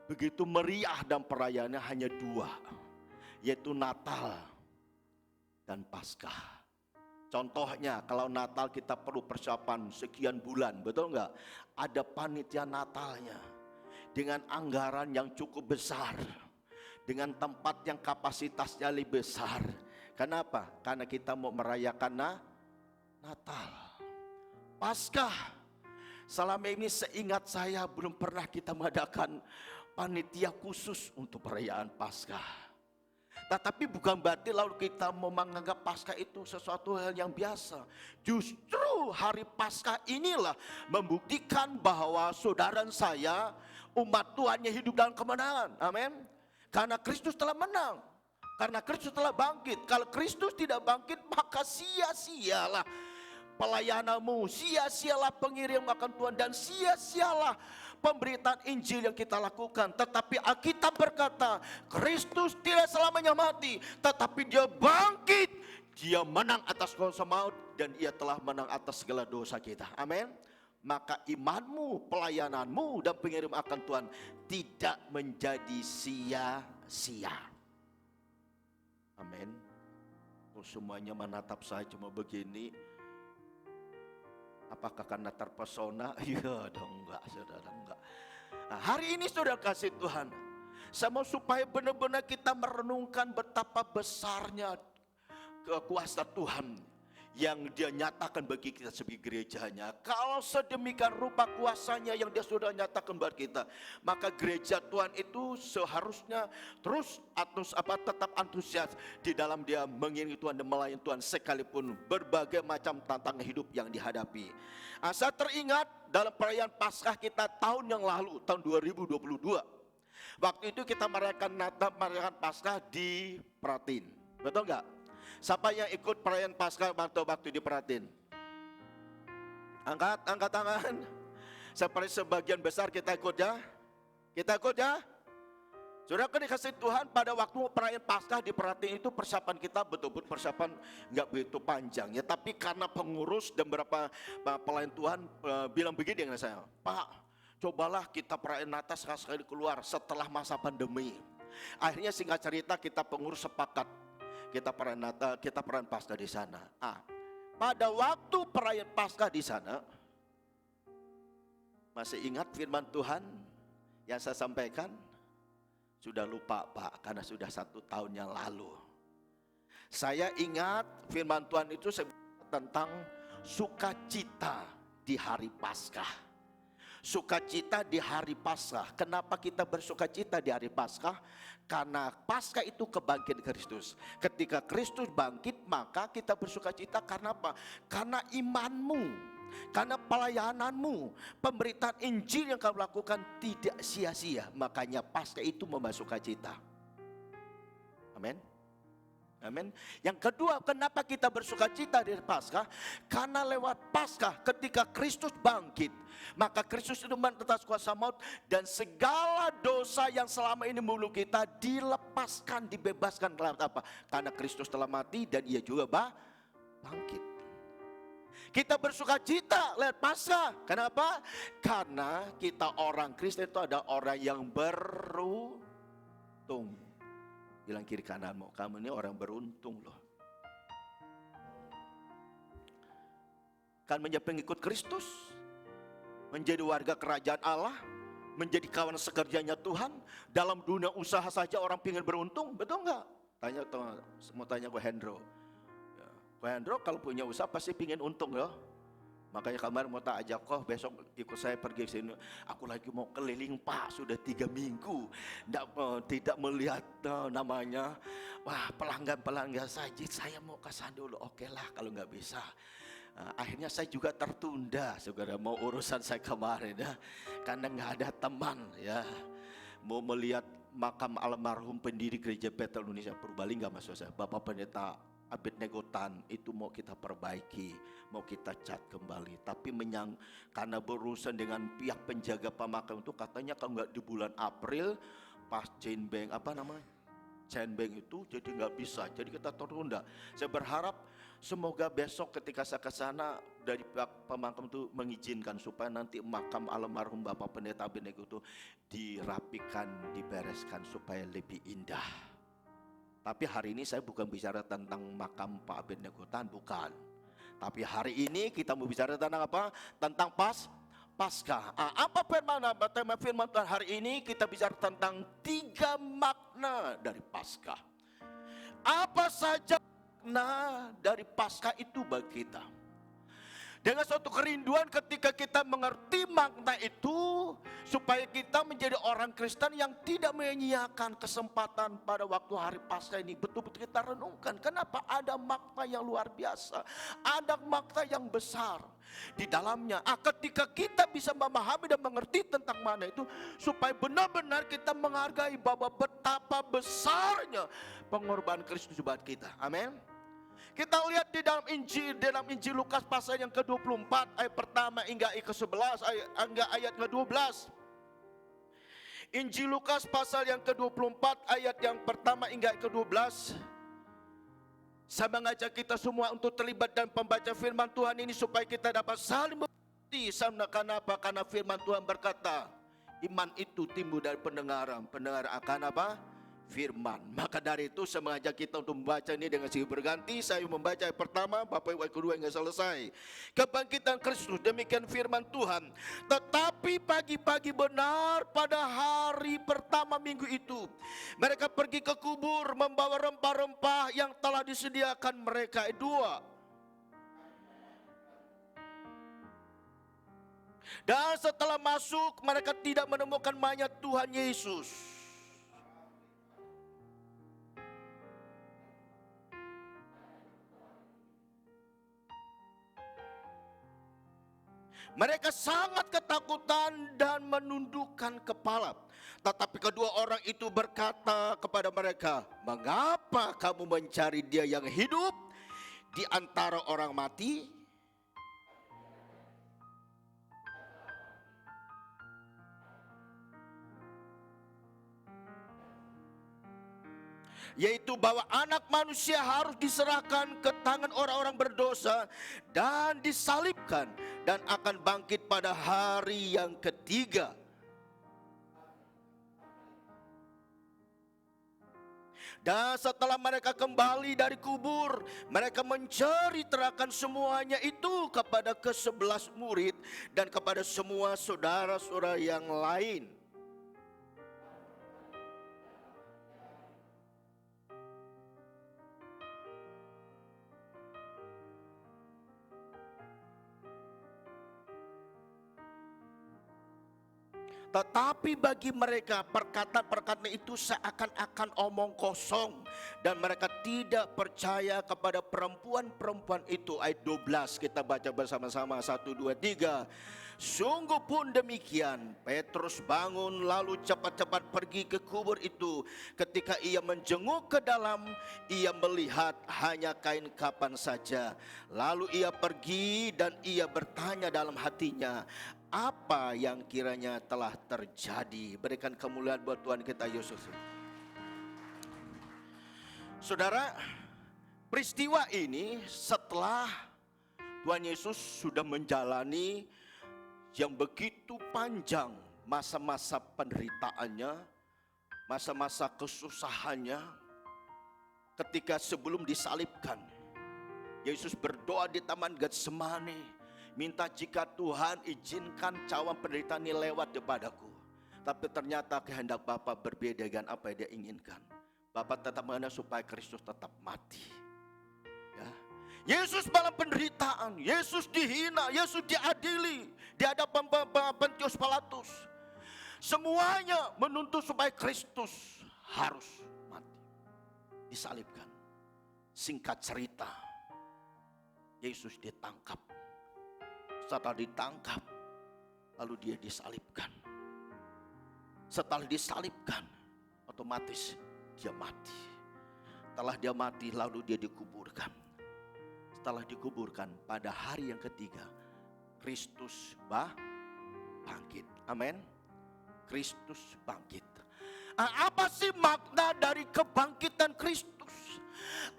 E: begitu meriah dan perayaannya hanya 2, yaitu Natal dan Paskah. Contohnya kalau Natal kita perlu persiapan sekian bulan, betul nggak? Ada panitia Natalnya dengan anggaran yang cukup besar, dengan tempat yang kapasitasnya lebih besar. Kenapa? Karena kita mau merayakan Natal. Paskah, selama ini seingat saya belum pernah kita mengadakan panitia khusus untuk perayaan Paskah. Tetapi bukan berarti lalu kita mau menganggap Paskah itu sesuatu hal yang biasa. Justru hari Paskah inilah membuktikan bahwa saudara saya, umat Tuhan yang hidup dalam kemenangan. Amin. Karena Kristus telah menang. Karena Kristus telah bangkit. Kalau Kristus tidak bangkit, maka sia-sialah pelayananmu, sia-sialah pengiriman Tuhan, dan sia-sialah pemberitaan Injil yang kita lakukan. Tetapi Alkitab berkata, Kristus tidak selamanya mati, tetapi dia bangkit. Dia menang atas kuasa maut, dan ia telah menang atas segala dosa kita. Amin. Maka imanmu, pelayananmu, dan pengiriman akan Tuhan tidak menjadi sia-sia. Amin. Semuanya menatap saya cuma begini. Apakah karena terpesona? Ya dong, enggak, saudara, enggak. Nah, hari ini saudara kasih Tuhan, saya mau supaya benar-benar kita merenungkan betapa besarnya kuasa Tuhan yang dia nyatakan bagi kita sebagai gerejanya. Kalau sedemikian rupa kuasanya yang dia sudah nyatakan buat kita, maka gereja Tuhan itu seharusnya terus tetap antusias di dalam dia mengiringi Tuhan dan melayani Tuhan sekalipun berbagai macam tantangan hidup yang dihadapi. Saya teringat dalam perayaan Paskah kita tahun yang lalu, tahun 2022. Waktu itu kita merayakan Paskah di Pratin. Betul enggak? Siapa yang ikut perayaan Paskah waktu di Pratin? Angkat tangan. Seperti sebagian besar kita ikut ya. Kita ikut ya. Saudara kan dikasih Tuhan pada waktu perayaan Paskah di Pratin itu persiapan kita betul-betul persiapan nggak begitu panjang ya. Tapi karena pengurus dan beberapa pelayan Tuhan bilang begini dengan saya, Pak, cobalah kita perayaan Natal sekali keluar setelah masa pandemi. Akhirnya singkat cerita kita pengurus sepakat. Kita perayaan Natal, kita perayaan Paskah di sana. Pada waktu perayaan Paskah di sana, masih ingat firman Tuhan yang saya sampaikan? Sudah lupa Pak, karena sudah 1 tahun yang lalu. Saya ingat firman Tuhan itu tentang sukacita di hari Paskah. sukacita di hari Paskah. Kenapa kita bersukacita di hari Paskah? Karena Paskah itu kebangkitan Kristus. Ketika Kristus bangkit, maka kita bersukacita karena apa? Karena imanmu, karena pelayananmu, pemberitaan Injil yang kamu lakukan tidak sia-sia. Makanya Paskah itu membawa sukacita. Amin. Amin. Yang kedua, kenapa kita bersukacita di Paskah? Karena lewat Paskah ketika Kristus bangkit, maka Kristus itu menang atas kuasa maut, dan segala dosa yang selama ini membunuh kita dilepaskan, dibebaskan. Lewat apa? Karena Kristus telah mati dan ia juga bangkit. Kita bersukacita lewat Paskah. Kenapa? Karena kita orang Kristen itu ada orang yang beruntung. Bilang kiri kananmu, kamu ini orang beruntung loh. Kan menjadi pengikut Kristus, menjadi warga kerajaan Allah, menjadi kawan sekerjanya Tuhan. Dalam dunia usaha saja orang ingin beruntung, betul nggak? Mau tanya ke Hendro. Ke Hendro kalau punya usaha pasti ingin untung ya. Makanya kemarin mau tak ajak kok besok ikut saya pergi ke sini. Aku lagi mau keliling Pak, sudah 3 minggu tidak melihat namanya. Wah, pelanggan saja, saya mau ke sana dulu. Oke lah kalau nggak bisa. Akhirnya saya juga tertunda, saudara, mau urusan saya kemarin ya, karena nggak ada teman ya. Mau melihat makam almarhum pendiri Gereja Betel Indonesia Purbalingga, Mas Saudara, Bapak Pendeta Abednego Tan, itu mau kita perbaiki, mau kita cat kembali. Tapi karena berurusan dengan pihak penjaga pemakam itu, katanya kalau nggak di bulan April pas chain bank itu jadi nggak bisa, jadi kita tertunda. Saya berharap semoga besok ketika saya ke sana dari pihak pemakam itu mengizinkan supaya nanti makam almarhum Bapak Pendeta Abednego itu dirapikan, dibereskan supaya lebih indah. Tapi hari ini saya bukan bicara tentang makam Pak Abednego Tan, bukan. Tapi hari ini kita mau bicara tentang apa? Tentang Paskah. Apa tema firman Tuhan hari ini? Kita bicara tentang 3 makna dari Paskah. Apa saja makna dari Paskah itu bagi kita? Dengan suatu kerinduan ketika kita mengerti makna itu, supaya kita menjadi orang Kristen yang tidak menyia-nyiakan kesempatan pada waktu hari Paskah ini. Betul-betul kita renungkan, kenapa ada makna yang luar biasa, ada makna yang besar di dalamnya. Ketika kita bisa memahami dan mengerti tentang makna itu, supaya benar-benar kita menghargai bahwa betapa besarnya pengorbanan Kristus buat kita. Amin. Kita lihat di dalam Injil Lukas pasal yang ke-24 ayat pertama hingga ayat ke-11, ayat ke-12. Injil Lukas pasal yang ke-24 ayat yang pertama hingga ayat ke-12. Saya mengajak kita semua untuk terlibat dalam pembaca firman Tuhan ini supaya kita dapat saling mengerti. Kenapa? Karena firman Tuhan berkata, iman itu timbul dari pendengaran akan apa? Firman. Maka dari itu saya mengajak kita untuk membaca ini dengan silih berganti. Saya membaca yang pertama, Bapak Ibu kedua hingga selesai. Kebangkitan Kristus, demikian firman Tuhan. Tetapi pagi-pagi benar pada hari pertama minggu itu, mereka pergi ke kubur membawa rempah-rempah yang telah disediakan mereka. 2. Dan setelah masuk, mereka tidak menemukan mayat Tuhan Yesus. Mereka sangat ketakutan dan menundukkan kepala. Tetapi kedua orang itu berkata kepada mereka, mengapa kamu mencari dia yang hidup di antara orang mati? Yaitu bahwa anak manusia harus diserahkan ke tangan orang-orang berdosa dan disalibkan dan akan bangkit pada hari yang ketiga. Dan setelah mereka kembali dari kubur, mereka menceritakan semuanya itu kepada ke-11 murid dan kepada semua saudara-saudara yang lain. Tetapi bagi mereka perkataan-perkataan itu seakan-akan omong kosong, dan mereka tidak percaya kepada perempuan-perempuan itu. Ayat 12 kita baca bersama-sama, 1, 2, 3. Sungguh pun demikian, Petrus bangun lalu cepat-cepat pergi ke kubur itu. Ketika ia menjenguk ke dalam, ia melihat hanya kain kapan saja. Lalu ia pergi dan ia bertanya dalam hatinya, apa yang kiranya telah terjadi. Berikan kemuliaan buat Tuhan kita Yesus. Saudara, peristiwa ini setelah Tuhan Yesus sudah menjalani yang begitu panjang masa-masa penderitaannya, masa-masa kesusahannya. Ketika sebelum disalibkan, Yesus berdoa di Taman Getsemani, minta jika Tuhan izinkan cawan penderitaan ini lewat daripada-Ku. Tapi ternyata kehendak Bapa berbeda dengan apa yang Dia inginkan. Bapa tetap mengenal supaya Kristus tetap mati. Ya. Yesus dalam penderitaan, Yesus dihina, Yesus diadili di hadapan Pontius Pilatus. Semuanya menuntut supaya Kristus harus mati, disalibkan. Singkat cerita, Yesus ditangkap. Setelah ditangkap, lalu Dia disalibkan. Setelah disalibkan, otomatis Dia mati. Setelah Dia mati, lalu Dia dikuburkan. Setelah dikuburkan, pada hari yang ketiga, Kristus bangkit. Amin. Kristus bangkit. Apa sih makna dari kebangkitan Kristus?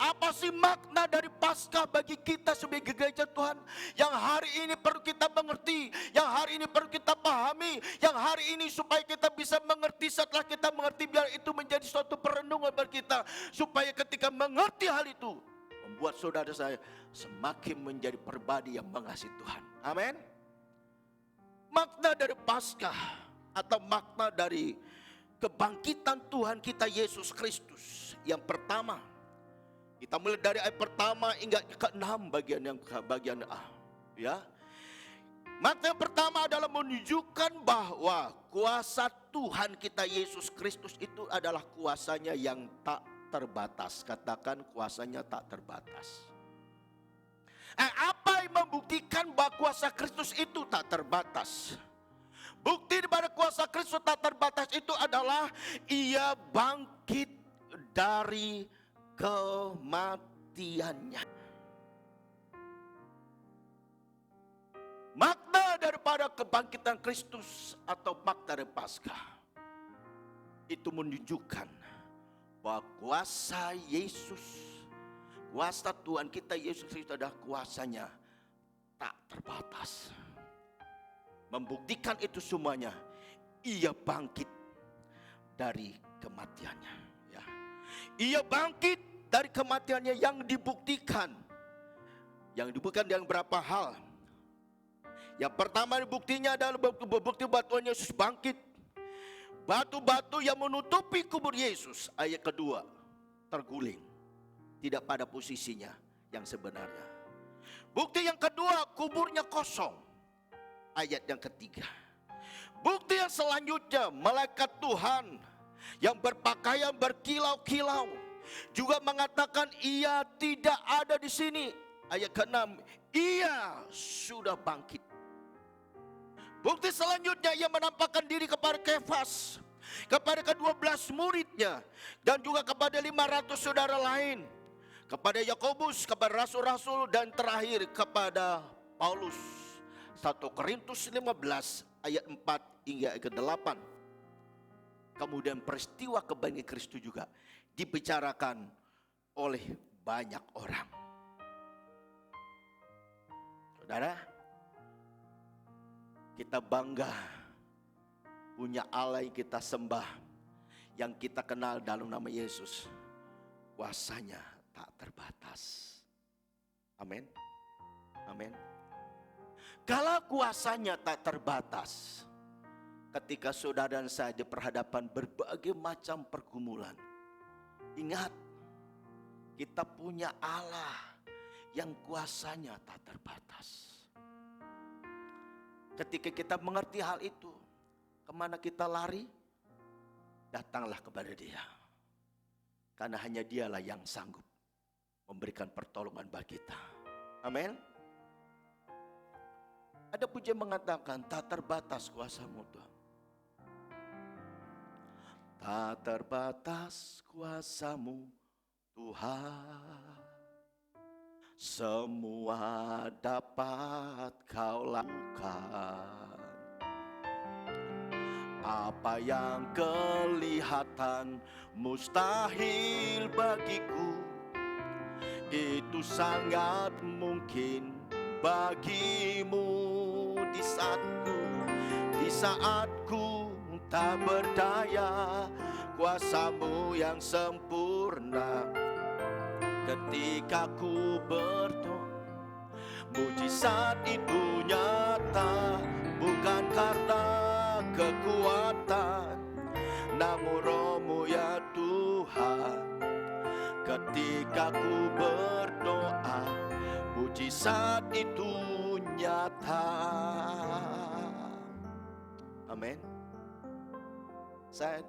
E: Apa sih makna dari Paskah bagi kita sebagai gereja Tuhan? Yang hari ini perlu kita mengerti, yang hari ini perlu kita pahami, yang hari ini supaya kita bisa mengerti. Setelah kita mengerti, biar itu menjadi suatu perenungan bagi kita, supaya ketika mengerti hal itu, membuat saudara saya semakin menjadi pribadi yang mengasihi Tuhan. Amin. Makna dari Paskah atau makna dari kebangkitan Tuhan kita Yesus Kristus. Yang pertama, kita mulai dari ayat pertama hingga ke-6 bagian A. Ya. Makna yang pertama adalah menunjukkan bahwa kuasa Tuhan kita Yesus Kristus itu adalah kuasanya yang tak terbatas. Katakan, kuasanya tak terbatas. Apa yang membuktikan bahwa kuasa Kristus itu tak terbatas? Bukti daripada kuasa Kristus tak terbatas itu adalah Ia bangkit dari kematiannya. Makna daripada kebangkitan Kristus atau makna dari Paskah itu menunjukkan bahwa kuasa Yesus, kuasa Tuhan kita Yesus Kristus adalah kuasanya tak terbatas. Membuktikan itu semuanya, Ia bangkit dari kematiannya. Ya. Ia bangkit dari kematiannya yang dibuktikan. Yang dibuktikan dengan berapa hal. Yang pertama buktinya adalah bukti bahwa Tuhan Yesus bangkit. Batu-batu yang menutupi kubur Yesus, ayat kedua, terguling. Tidak pada posisinya yang sebenarnya. Bukti yang kedua, kuburnya kosong. Ayat yang ketiga. Bukti yang selanjutnya, malaikat Tuhan yang berpakaian berkilau-kilau juga mengatakan Ia tidak ada di sini. Ayat ke-6, Ia sudah bangkit. Bukti selanjutnya, Ia menampakkan diri kepada Kefas, kepada ke-12 muridnya, dan juga kepada 500 saudara lain, kepada Yakobus, kepada rasul-rasul, dan terakhir kepada Paulus. 1 Korintus 15 ayat 4 hingga ayat ke-8. Kemudian peristiwa kebangkitan Kristus juga dibicarakan oleh banyak orang. Saudara, kita bangga punya Allah yang kita sembah, yang kita kenal dalam nama Yesus. Kuasanya tak terbatas. Amin. Amin. Kalau kuasanya tak terbatas, ketika saudara dan saya diperhadapkan berbagai macam pergumulan, ingat, kita punya Allah yang kuasanya tak terbatas. Ketika kita mengerti hal itu, kemana kita lari? Datanglah kepada Dia. Karena hanya Dialah yang sanggup memberikan pertolongan bagi kita. Amin. Ada pujian mengatakan, tak terbatas kuasa-Mu Tuhan. Tak terbatas kuasa-Mu Tuhan. Semua dapat Kau lakukan. Apa yang kelihatan mustahil bagiku, itu sangat mungkin bagimu. Di saatku tak berdaya, kuasa-Mu yang sempurna. Ketika ku berdoa, mujizat itu nyata, bukan karena kekuatan, namun Roh-Mu ya Tuhan. Ketika ku berdoa, mujizat itu nyata. Amin. Saya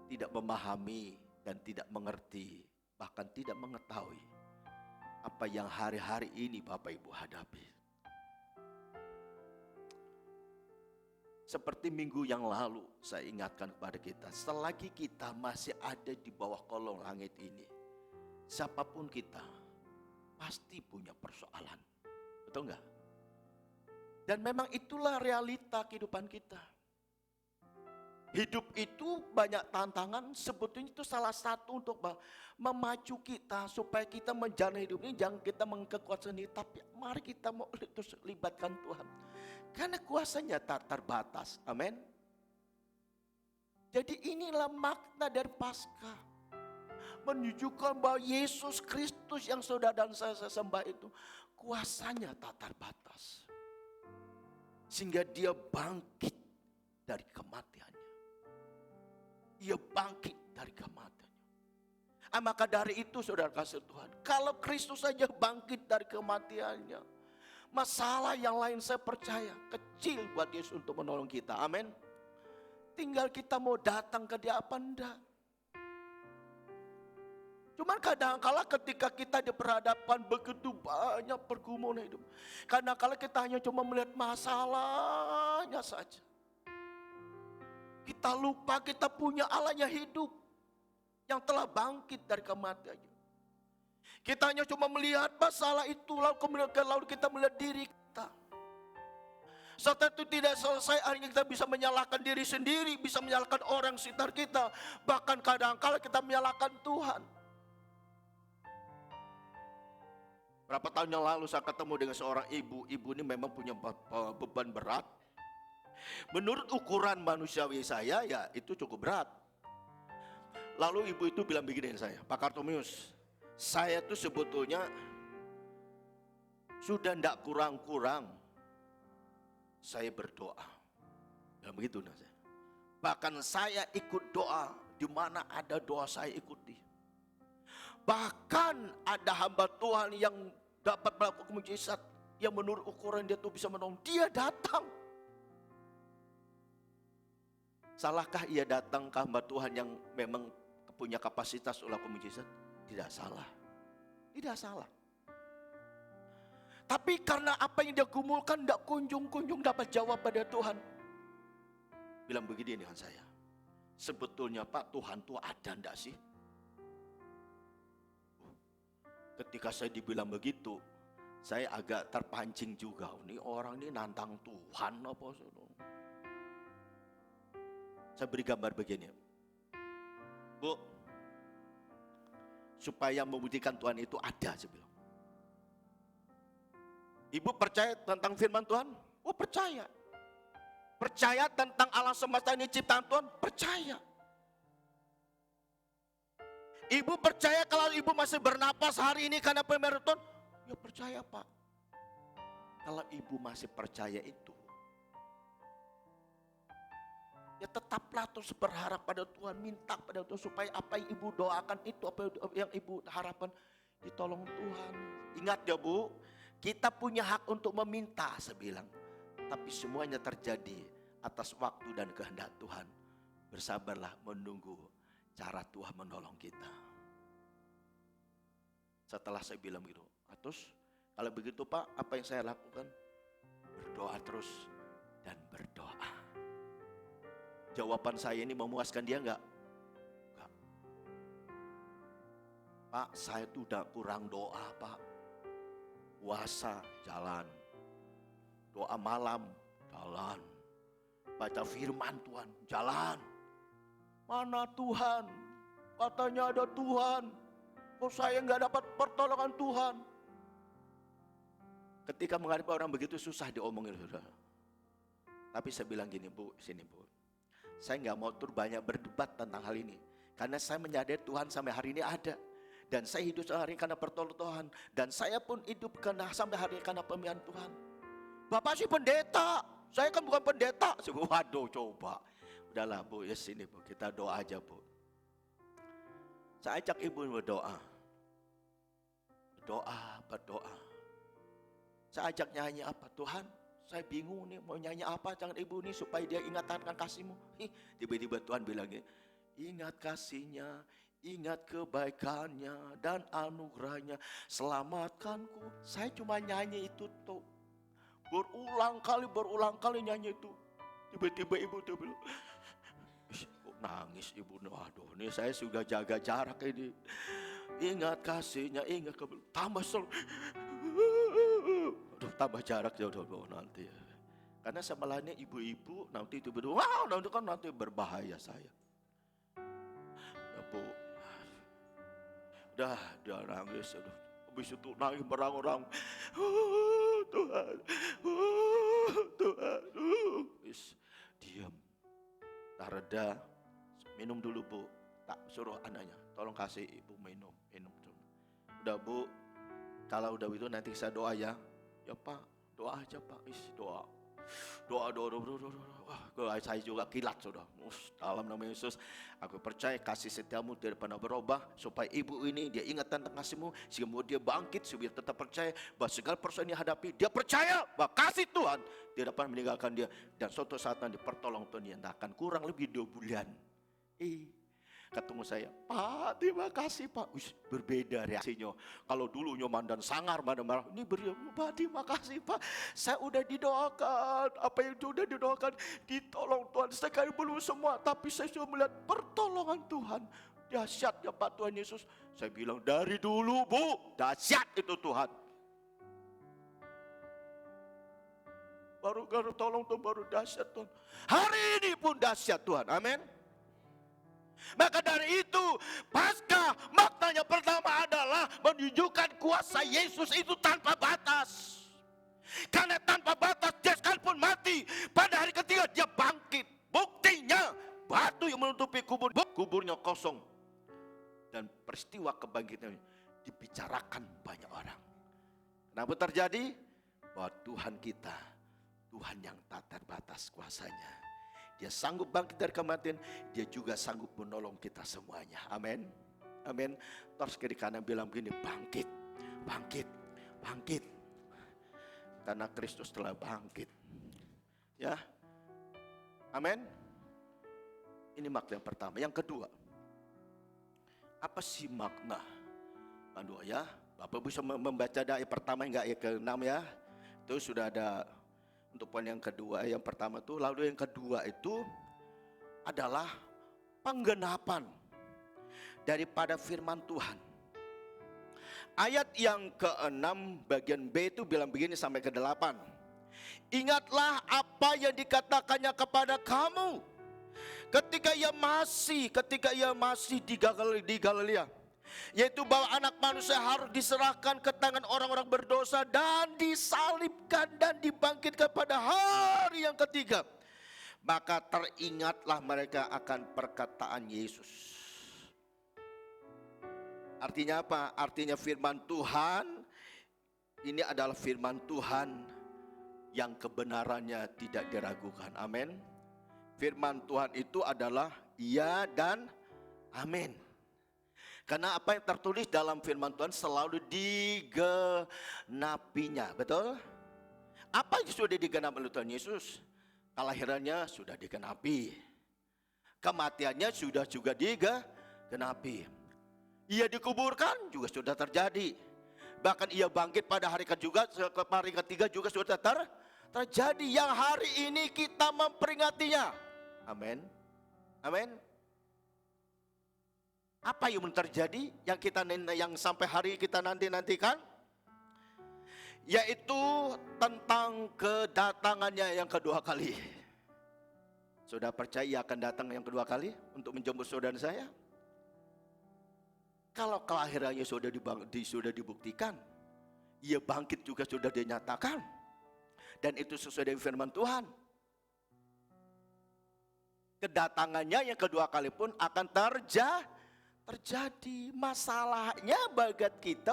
E: tidak memahami dan tidak mengerti, bahkan tidak mengetahui apa yang hari-hari ini Bapak Ibu hadapi. Seperti minggu yang lalu saya ingatkan kepada kita, selagi kita masih ada di bawah kolong langit ini, siapapun kita pasti punya persoalan. Betul enggak? Dan memang itulah realita kehidupan kita. Hidup itu banyak tantangan, sebetulnya itu salah satu untuk memacu kita supaya kita menjalani hidup ini. Jangan kita mengkekuat sendiri, tapi mari kita mau terus libatkan Tuhan. Karena kuasanya tak terbatas. Amin. Jadi inilah makna dari Paskah. Menunjukkan bahwa Yesus Kristus yang saudara dan saya sembah itu, kuasanya tak terbatas. Sehingga Dia bangkit dari kematiannya. Ia bangkit dari kematiannya. Maka dari itu saudara kasih Tuhan, kalau Kristus saja bangkit dari kematiannya, masalah yang lain saya percaya kecil buat Yesus untuk menolong kita. Amin. Tinggal kita mau datang ke Dia apa enggak. Cuman kadang-kala ketika kita diperhadapkan begitu banyak pergumulan hidup, kadang-kala kita hanya cuma melihat masalahnya saja. Kita lupa kita punya Allah yang hidup, yang telah bangkit dari kematiannya. Kita hanya cuma melihat masalah itu, lalu kita melihat diri kita. Saat itu tidak selesai, akhirnya kita bisa menyalahkan diri sendiri, bisa menyalahkan orang sekitar kita. Bahkan kadang-kala kita menyalahkan Tuhan. Berapa tahun yang lalu saya ketemu dengan seorang ibu. Ibu ini memang punya beban berat. Menurut ukuran manusiawi saya, ya itu cukup berat. Lalu ibu itu bilang begini dengan saya, Pak Kartomius, saya tuh sebetulnya sudah tidak kurang-kurang saya berdoa. Dan begitu nah saya. Bahkan saya ikut doa, di mana ada doa saya ikuti. Bahkan ada hamba Tuhan yang dapat melakukan mujizat, yang menurut ukuran dia tuh bisa menolong, dia datang. Salahkah ia datang ke hamba Tuhan yang memang punya kapasitas melakukan mujizat? Tidak salah. Tidak salah. Tapi karena apa yang dia gumulkan tidak kunjung-kunjung dapat jawab pada Tuhan. Bilang begini dengan saya, sebetulnya Pak, Tuhan tuh ada enggak sih? Ketika saya dibilang begitu, saya agak terpancing juga. Ini orang ini nantang Tuhan apa saudara? Saya beri gambar begini, Bu, supaya membuktikan Tuhan itu ada, saya bilang. Ibu percaya tentang firman Tuhan? Oh percaya. Percaya tentang alam semesta ini ciptaan Tuhan? Percaya. Ibu percaya kalau ibu masih bernapas hari ini karena pemberian Tuhan? Ya percaya Pak. Kalau ibu masih percaya itu, ya tetaplah terus berharap pada Tuhan, minta pada Tuhan supaya apa yang ibu doakan itu, apa yang ibu harapkan ditolong Tuhan. Ingat ya Bu, kita punya hak untuk meminta, saya bilang. Tapi semuanya terjadi atas waktu dan kehendak Tuhan. Bersabarlah menunggu cara Tuhan menolong kita. Setelah saya bilang gitu, terus kalau begitu Pak, apa yang saya lakukan? Berdoa terus dan berdoa. Jawaban saya ini memuaskan dia enggak? Enggak. Pak, saya tuh udah kurang doa Pak. Puasa jalan, doa malam jalan, baca firman Tuhan jalan. Mana Tuhan? Katanya ada Tuhan. Kok saya nggak dapat pertolongan Tuhan? Ketika menghadapi orang begitu susah diomongin, saudara. Tapi saya bilang gini, Bu, sini Bu. Saya nggak mau banyak berdebat tentang hal ini, karena saya menyadari Tuhan sampai hari ini ada. Dan saya hidup sehari karena pertolongan Tuhan. Dan saya pun hidup sampai hari ini karena pemilihan Tuhan. Bapak sih pendeta, saya kan bukan pendeta. Waduh, coba. Udahlah Bu, ya sini Bu, kita doa aja Bu. Saya ajak ibu berdoa. Berdoa. Saya ajak nyanyi apa? Tuhan, saya bingung nih mau nyanyi apa jangan ibu nih supaya dia ingat akan kasih-Mu. Tiba-tiba Tuhan bilang, ingat kasih-Nya, ingat kebaikannya dan anugerahnya, selamatkanku. Saya cuma nyanyi itu tuh. Berulang kali nyanyi itu. Tiba-tiba ibu tuh bilang, kok nangis ibu. Aduh, ini saya sudah jaga jarak ini. Ingat kasih-Nya, ingat kebaikan. Tambah aduh, tambah jarak jauh nanti. Karena sebelahnya ibu-ibu nanti itu berdua, wow, nanti berbahaya saya. Ya Bu, udah nangis, udah. Habis itu nangis berang-rang. Tuhan, Tuhan. Diam. Tak reda, minum dulu Bu. Tak suruh anaknya, tolong kasih ibu minum. Udah Bu, kalau udah itu nanti saya doa ya. Ya Pak, doa aja Pak. Doa. Wah, saya juga kilat sudah. Dalam nama Yesus, aku percaya kasih setiamu tidak pernah berubah. Supaya ibu ini dia ingat tentang kasih-Mu, sehingga dia bangkit, sehingga dia tetap percaya bahwa segala persoalan yang hadapi, dia percaya bahwa kasih Tuhan tidak pernah meninggalkan dia. Dan suatu saat nanti pertolongan Tuhan yang akan kurang lebih 2 bulan. Ketemu saya, Pak, terima kasih Pak. Berbeda reaksinya. Kalau dulu nyoman dan sangar, marah-marah. Ini Pak, terima kasih Pak. Saya udah didoakan. Apa yang sudah didoakan, ditolong Tuhan. Sekali belum semua, tapi saya sudah melihat pertolongan Tuhan. Dahsyatnya Pak Tuhan Yesus. Saya bilang dari dulu Bu, dahsyat itu Tuhan. Baru tolong Tuhan, baru dahsyat Tuhan. Hari ini pun dahsyat Tuhan, amin. Maka dari itu, Paskah maknanya pertama adalah menunjukkan kuasa Yesus itu tanpa batas. Karena tanpa batas, dia sekalipun mati, pada hari ketiga dia bangkit. Buktinya, batu yang menutupi kuburnya kosong. Dan peristiwa kebangkitan dibicarakan banyak orang. Kenapa terjadi? Bahwa Tuhan kita, Tuhan yang tak terbatas kuasanya. Dia sanggup bangkit dari kematian, dia juga sanggup menolong kita semuanya. Amin. Amin. Terus kiri kanan bilang begini, bangkit, bangkit, bangkit. Karena Kristus telah bangkit. Ya. Amin. Ini makna yang pertama. Yang kedua, apa sih makna? Kedua ya, Bapak bisa membaca ayat pertama enggak, ayat ke-6 ya. Itu sudah ada. Untuk poin yang kedua, yang pertama itu, lalu yang kedua itu adalah penggenapan daripada firman Tuhan. Ayat yang ke-6 bagian B itu bilang begini sampai ke-8. Ingatlah apa yang dikatakannya kepada kamu ketika ia masih di Galilea. Yaitu bahwa anak manusia harus diserahkan ke tangan orang-orang berdosa dan disalibkan dan dibangkitkan pada hari yang ketiga. Maka teringatlah mereka akan perkataan Yesus. Artinya apa? Artinya firman Tuhan ini adalah firman Tuhan yang kebenarannya tidak diragukan. Amin. Firman Tuhan itu adalah iya dan amin. Karena apa yang tertulis dalam firman Tuhan selalu digenapinya, betul? Apa yang sudah digenapi oleh Tuhan Yesus? Kelahirannya sudah digenapi. Kematiannya sudah juga digenapi. Ia dikuburkan juga sudah terjadi. Bahkan ia bangkit pada hari ketiga juga sudah terjadi. Yang hari ini kita memperingatinya. Amin. Amin. Apa yang terjadi yang sampai hari kita nantikan? Yaitu tentang kedatangannya yang kedua kali. Sudah percaya akan datang yang kedua kali untuk menjemput saudara saya? Kalau kelahirannya sudah dibuktikan, ia bangkit juga sudah dinyatakan, dan itu sesuai dengan firman Tuhan. Kedatangannya yang kedua kali pun akan terjadi. Masalahnya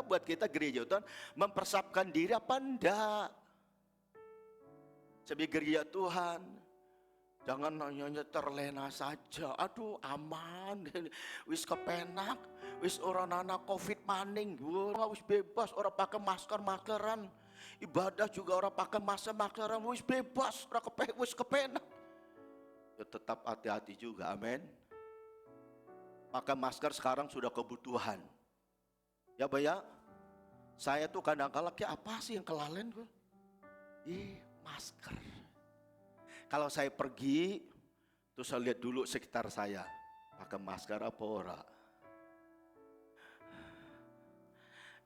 E: buat kita gereja Tuhan mempersiapkan diri apa enggak? Sebagai gereja Tuhan, jangan hanya terlena saja. Aduh aman, wis kepenak, wis orang anak covid maning, wis bebas, orang pakai maskeran, ibadah juga orang pakai maskeran, wis bebas, wis kepenak. Ya tetap hati-hati juga, amin. Pakai masker sekarang sudah kebutuhan. Ya Baya, saya tuh kadang-kadang apa sih yang kelalen gue? Masker. Kalau saya pergi, terus saya lihat dulu sekitar saya, pakai masker apa ora.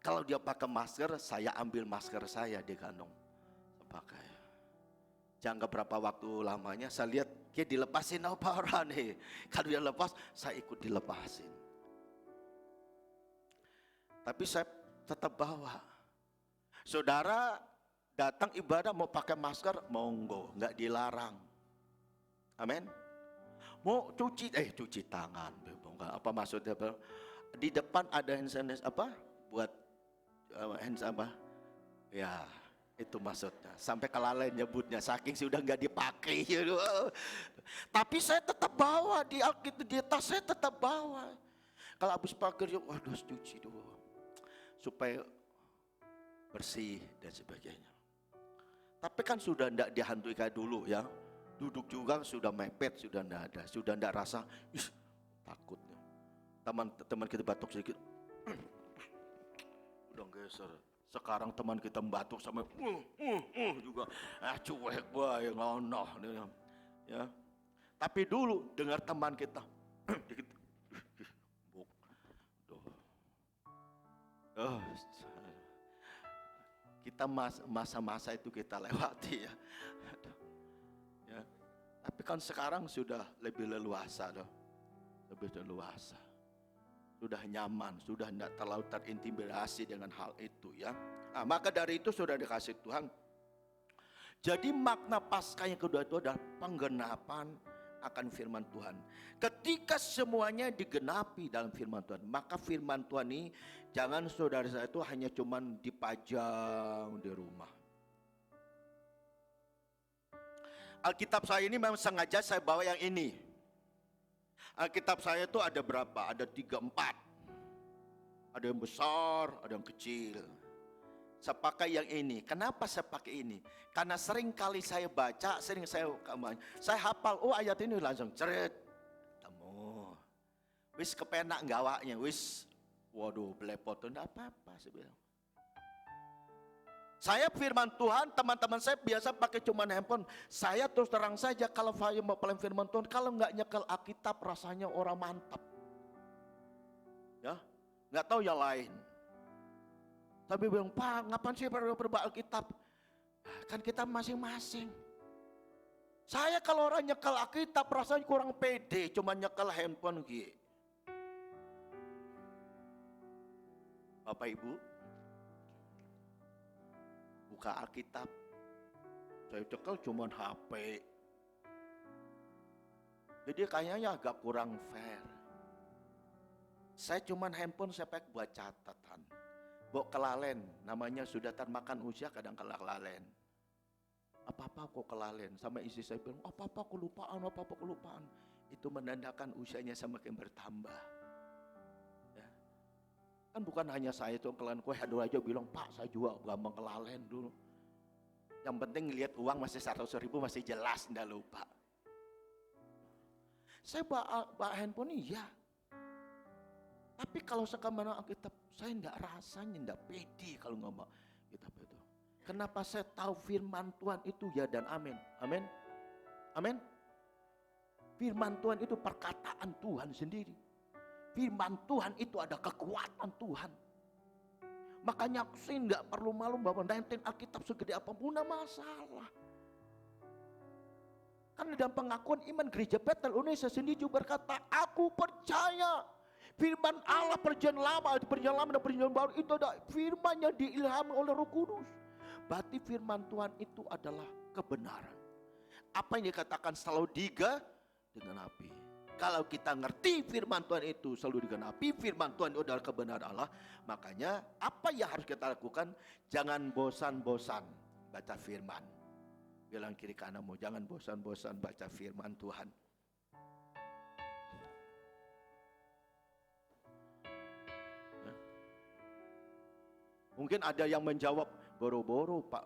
E: Kalau dia pakai masker, saya ambil masker saya di kantong, pakai. Jangan berapa waktu lamanya, saya lihat dia dilepasin apa orang nih. Kalau dia lepas, saya ikut dilepasin. Tapi saya tetap bawa. Saudara datang ibadah mau pakai masker, monggo, nggak dilarang. Amin. Mau cuci tangan, apa maksudnya? Di depan ada hand sanitizer apa? Buat hand apa? Ya, itu maksudnya. Sampai kelalen nyebutnya, saking sudah nggak dipakai. Tapi saya tetap bawa di tas, saya tetap bawa. Kalau habis pakai, waduh cuci dulu supaya bersih dan sebagainya. Tapi kan sudah tidak dihantui kayak dulu ya. Duduk juga sudah mepet, sudah tidak ada, sudah tidak rasa takutnya. Teman kita batuk sedikit, udah geser. Sekarang teman kita batuk sampai juga, cuek bae ngono ya. Tapi dulu dengar teman kita dikit, kita masa-masa itu kita lewati ya. Tapi kan sekarang sudah lebih leluasa loh. Lebih leluasa. Sudah nyaman, sudah tidak terlalu terintimidasi dengan hal itu ya. Nah, maka dari itu sudah dikasih Tuhan. Jadi makna Paskah yang kedua itu adalah penggenapan akan firman Tuhan. Ketika semuanya digenapi dalam firman Tuhan, maka firman Tuhan ini jangan saudara saya itu hanya cuman dipajang di rumah. Alkitab saya ini memang sengaja saya bawa yang ini. Alkitab saya itu ada berapa? Ada 3, 4. Ada yang besar, ada yang kecil. Saya pakai yang ini. Kenapa saya pakai ini? Karena sering kali saya baca, saya hafal, ayat ini langsung ceret. Temu. Wis kepenak gawaknya, wis waduh belepotan, enggak apa-apa saya bilang. Saya firman Tuhan, teman-teman saya biasa pakai cuma handphone. Saya terus terang saja kalau saya mau pelan firman Tuhan, kalau nggak nyekel Alkitab rasanya orang mantap. Ya, nggak tahu yang lain. Tapi bilang, Pak, ngapain sih berbaca Alkitab? Kan kita masing-masing. Saya kalau orang nyekel Alkitab rasanya kurang pede, cuma nyekel handphone gitu. Bapak Ibu, buka Alkitab, saya cekel cuma HP. Jadi kayaknya agak kurang fair. Saya cuma handphone saya pakai buat catatan. Bok kelalen, namanya sudah termakan usia kadang kelalen. Apa-apa kok kelalen, sama istri saya bilang, apa-apa kelupaan. Itu menandakan usianya semakin bertambah. Ya. Kan bukan hanya saya itu kelalen, kue aduh aja bilang, Pak saya juga gampang kelalen dulu. Yang penting lihat uang masih 100.000 masih jelas, nggak lupa. Saya bawa handphone iya. Tapi kalau sekarang Alkitab, saya enggak rasanya, enggak pede kalau ngomong kitab itu. Kenapa saya tahu firman Tuhan itu ya dan amin. Amin. Amin. Firman Tuhan itu perkataan Tuhan sendiri. Firman Tuhan itu ada kekuatan Tuhan. Makanya aku sih enggak perlu malu bahwa nenteng Alkitab segede apapun enggak masalah. Karena dalam pengakuan iman Gereja Betel Indonesia sendiri juga berkata, aku percaya firman Allah perjanjian lama dan perjanjian baru itu ada firman yang diilhami oleh Roh Kudus. Berarti firman Tuhan itu adalah kebenaran. Apa yang dikatakan selalu digenapi. Kalau kita ngerti firman Tuhan itu selalu digenapi, firman Tuhan itu adalah kebenaran Allah, makanya apa yang harus kita lakukan? Jangan bosan-bosan baca firman. Bilang kiri kananmu, jangan bosan-bosan baca firman Tuhan. Mungkin ada yang menjawab, boro-boro Pak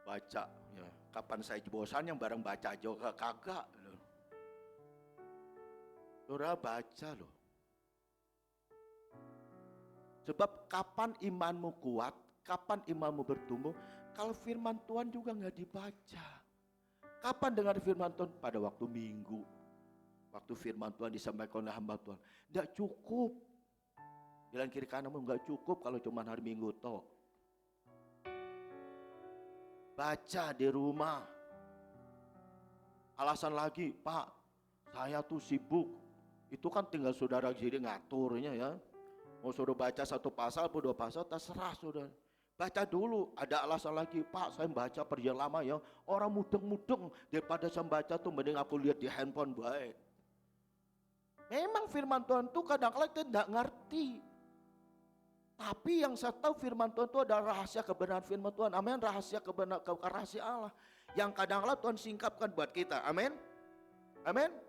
E: baca, ya. Kapan saya bosan yang bareng baca juga kagak. Saudara baca loh. Sebab kapan imanmu kuat, kapan imanmu bertumbuh, kalau firman Tuhan juga nggak dibaca. Kapan dengar firman Tuhan? Pada waktu Minggu. Waktu firman Tuhan disampaikan oleh hamba Tuhan. Nggak cukup. Bilang kiri kananmu, nggak cukup kalau cuma hari Minggu toh. Baca di rumah. Alasan lagi, Pak, saya tuh sibuk. Itu kan tinggal saudara jadi ngaturnya ya. Mau saudara baca satu pasal atau dua pasal, terserah saudara. Baca dulu, ada alasan lagi, Pak saya baca perjanjian lama ya. Orang mudeng-mudeng, daripada saya baca tuh mending aku lihat di handphone baik. Memang firman Tuhan tuh kadang-kadang kita tidak ngerti. Tapi yang saya tahu firman Tuhan itu ada rahasia kebenaran firman Tuhan. Amin, rahasia kebenaran, rahasia Allah. Yang kadang-kadang Tuhan singkapkan buat kita. Amin. Amin.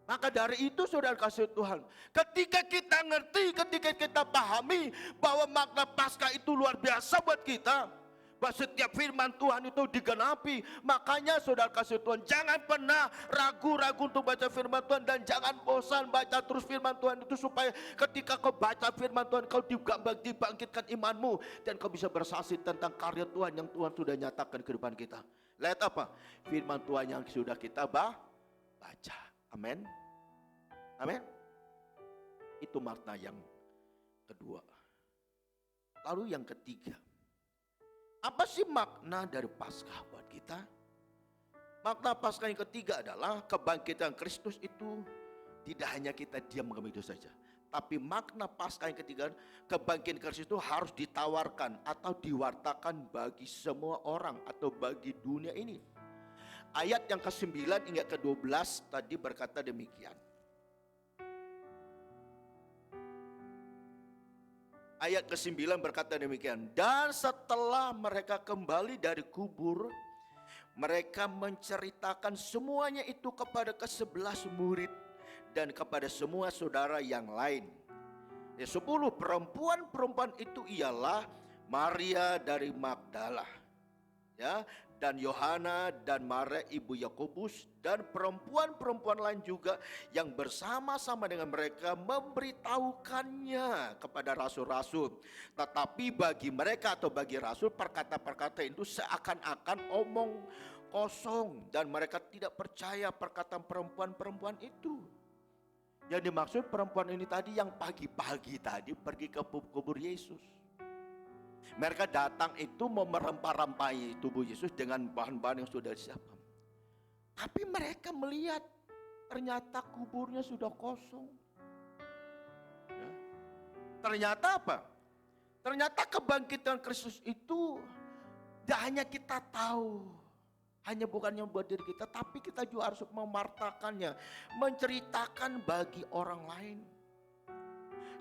E: Maka dari itu saudara kasih Tuhan, ketika kita ngerti, ketika kita pahami bahwa makna Paskah itu luar biasa buat kita, bahwa setiap firman Tuhan itu digenapi, makanya saudara kasih Tuhan, jangan pernah ragu-ragu untuk baca firman Tuhan dan jangan bosan baca terus firman Tuhan itu, supaya ketika kau baca firman Tuhan kau dibangkitkan imanmu dan kau bisa bersaksi tentang karya Tuhan yang Tuhan sudah nyatakan ke depan kita. Lihat apa? Firman Tuhan yang sudah kita baca. Amin. Amin. Itu makna yang kedua. Lalu yang ketiga. Apa sih makna dari Paskah buat kita? Makna Paskah yang ketiga adalah kebangkitan Kristus itu tidak hanya kita diam begitu saja. Tapi makna Paskah yang ketiga, kebangkitan Kristus itu harus ditawarkan atau diwartakan bagi semua orang atau bagi dunia ini. Ayat yang ke-9 hingga ke-12 tadi berkata demikian. Ayat ke-9 berkata demikian. Dan setelah mereka kembali dari kubur, mereka menceritakan semuanya itu kepada ke-11 murid dan kepada semua saudara yang lain. 10 perempuan itu ialah Maria dari Magdala, ya, dan Yohana dan Maria ibu Yakobus dan perempuan-perempuan lain juga yang bersama-sama dengan mereka memberitahukannya kepada rasul-rasul. Tetapi bagi mereka atau bagi rasul, perkata-perkata itu seakan-akan omong kosong dan mereka tidak percaya perkataan perempuan-perempuan itu. Yang dimaksud perempuan ini tadi yang pagi-pagi tadi pergi ke kubur Yesus. Mereka datang itu mau merempah-rempahi tubuh Yesus dengan bahan-bahan yang sudah disiapkan. Tapi mereka melihat ternyata kuburnya sudah kosong. Ya. Ternyata apa? Ternyata kebangkitan Kristus itu tidak hanya kita tahu. Hanya bukannya buat diri kita, tapi kita juga harus memartakannya. Menceritakan bagi orang lain.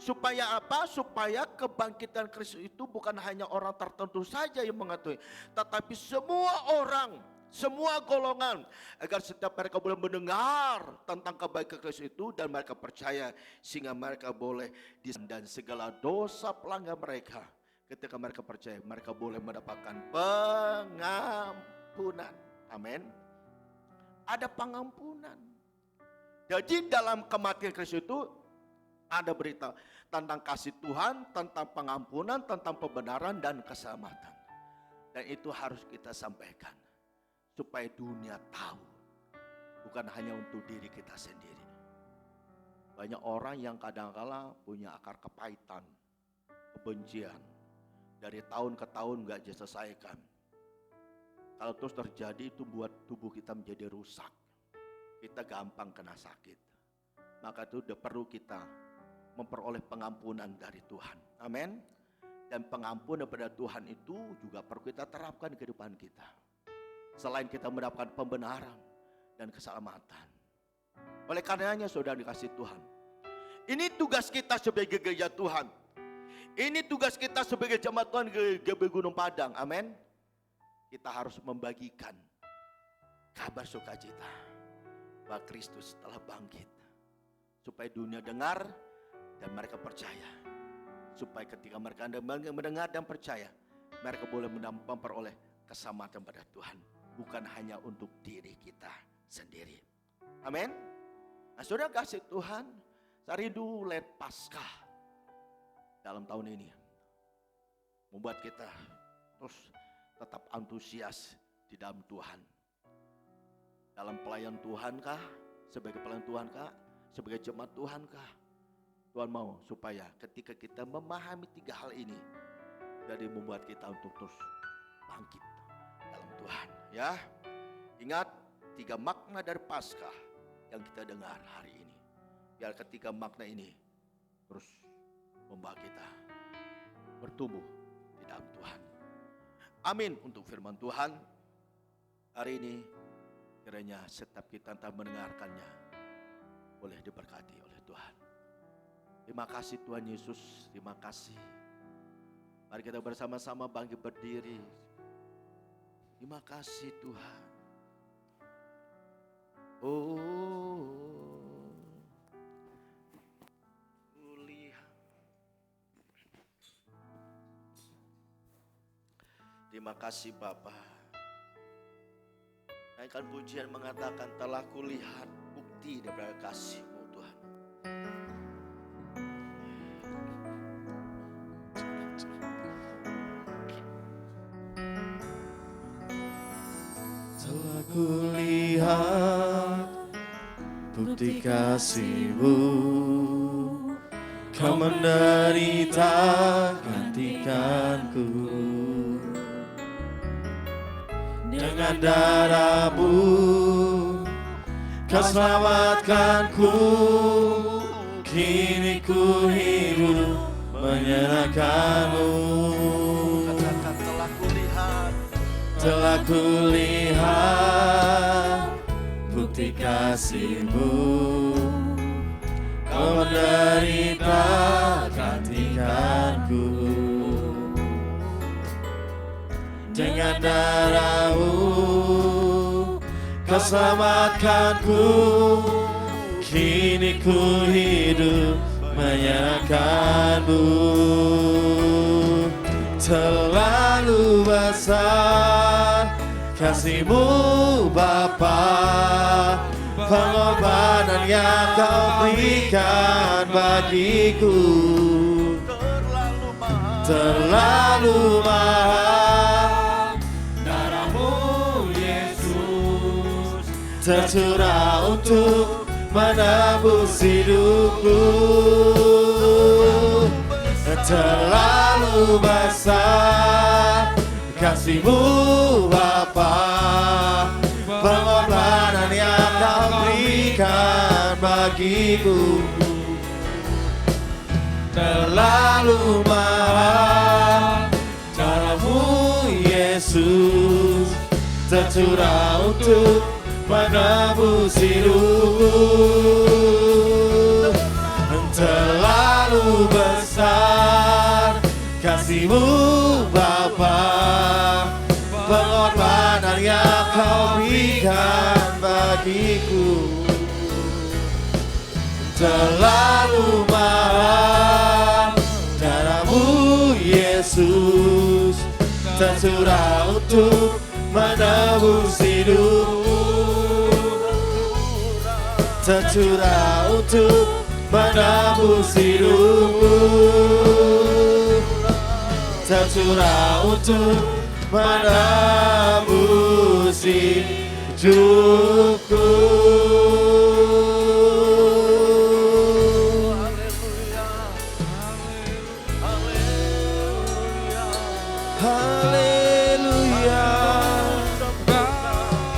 E: Supaya apa? Supaya kebangkitan Kristus itu bukan hanya orang tertentu saja yang mengetahui, tetapi semua orang, semua golongan, agar setiap mereka boleh mendengar tentang kebaikan Kristus itu dan mereka percaya, sehingga mereka boleh dan segala dosa pelanggar mereka ketika mereka percaya, mereka boleh mendapatkan pengampunan. Amin. Ada pengampunan. Jadi dalam kematian Kristus itu ada berita tentang kasih Tuhan, tentang pengampunan, tentang pembenaran dan keselamatan. Dan itu harus kita sampaikan supaya dunia tahu, bukan hanya untuk diri kita sendiri. Banyak orang yang kadang-kala punya akar kepahitan, kebencian, dari tahun ke tahun gak diselesaikan. Kalau terus terjadi itu buat tubuh kita menjadi rusak. Kita gampang kena sakit. Maka itu udah perlu kita memperoleh pengampunan dari Tuhan. Amin. Dan pengampunan daripada Tuhan itu juga perlu kita terapkan di kehidupan kita. Selain kita mendapatkan pembenaran dan keselamatan. Oleh karenanya saudara dikasih Tuhan. Ini tugas kita sebagai gereja Tuhan. Ini tugas kita sebagai jemaat Tuhan GBI Gunung Padang. Amin. Kita harus membagikan kabar sukacita bahwa Kristus telah bangkit. Supaya dunia dengar dan mereka percaya. Supaya ketika mereka mendengar dan percaya, mereka boleh memperoleh keselamatan pada Tuhan. Bukan hanya untuk diri kita sendiri. Amin. Nah saudara kasih Tuhan, saya rindu lihat Paskah dalam tahun ini. Membuat kita terus tetap antusias di dalam Tuhan. Dalam pelayan Tuhan kah? Sebagai pelayan Tuhan kah? Sebagai jemaat Tuhan kah? Tuhan mau supaya ketika kita memahami 3 hal ini, jadi membuat kita untuk terus bangkit dalam Tuhan. Ya, ingat 3 makna dari Paskah yang kita dengar hari ini. Biar ketiga makna ini terus membawa kita bertumbuh di dalam Tuhan. Amin untuk firman Tuhan hari ini. Kiranya setiap kita entah mendengarkannya boleh diberkati oleh Tuhan. Terima kasih Tuhan Yesus, terima kasih. Mari kita bersama-sama bangkit berdiri. Terima kasih Tuhan. Oh, kulihat. Terima kasih Bapa. Naikkan pujian mengatakan telah kulihat bukti daripada kasih-Mu Tuhan.
B: Telah kulihat bukti kasih-Mu, Kau menderita gantikanku. Dengan darah-Mu Kau selamatkanku. Kini ku hidup menyerahkan-Mu.
E: Katakan
B: Telah kulihat bukti kasih-Mu, Kau menderita gantikanku. Dengan darah-Mu Kau selamatkanku. Kini ku hidup menyerahkan-Mu. Terlalu besar kasih-Mu Bapa, pengorbanan yang Kau berikan bagiku. Terlalu mahal darah-Mu Yesus, tercurah untuk menebus hidupku. Terlalu besar kasih-Mu Bapa, pengorbanan yang Kau berikan bagiku. Terlalu mahal darah-Mu Yesus, tercurah untuk menebus hidupku. Terlalu besar kasih-Mu Bapa, pengorbanan yang Kau berikan bagiku. Terlalu mahal darah-Mu Yesus, tercurah untuk menebus hidupku, tercurah untuk menebus hidupku, tercurah untuk menebus hidupku. Haleluya,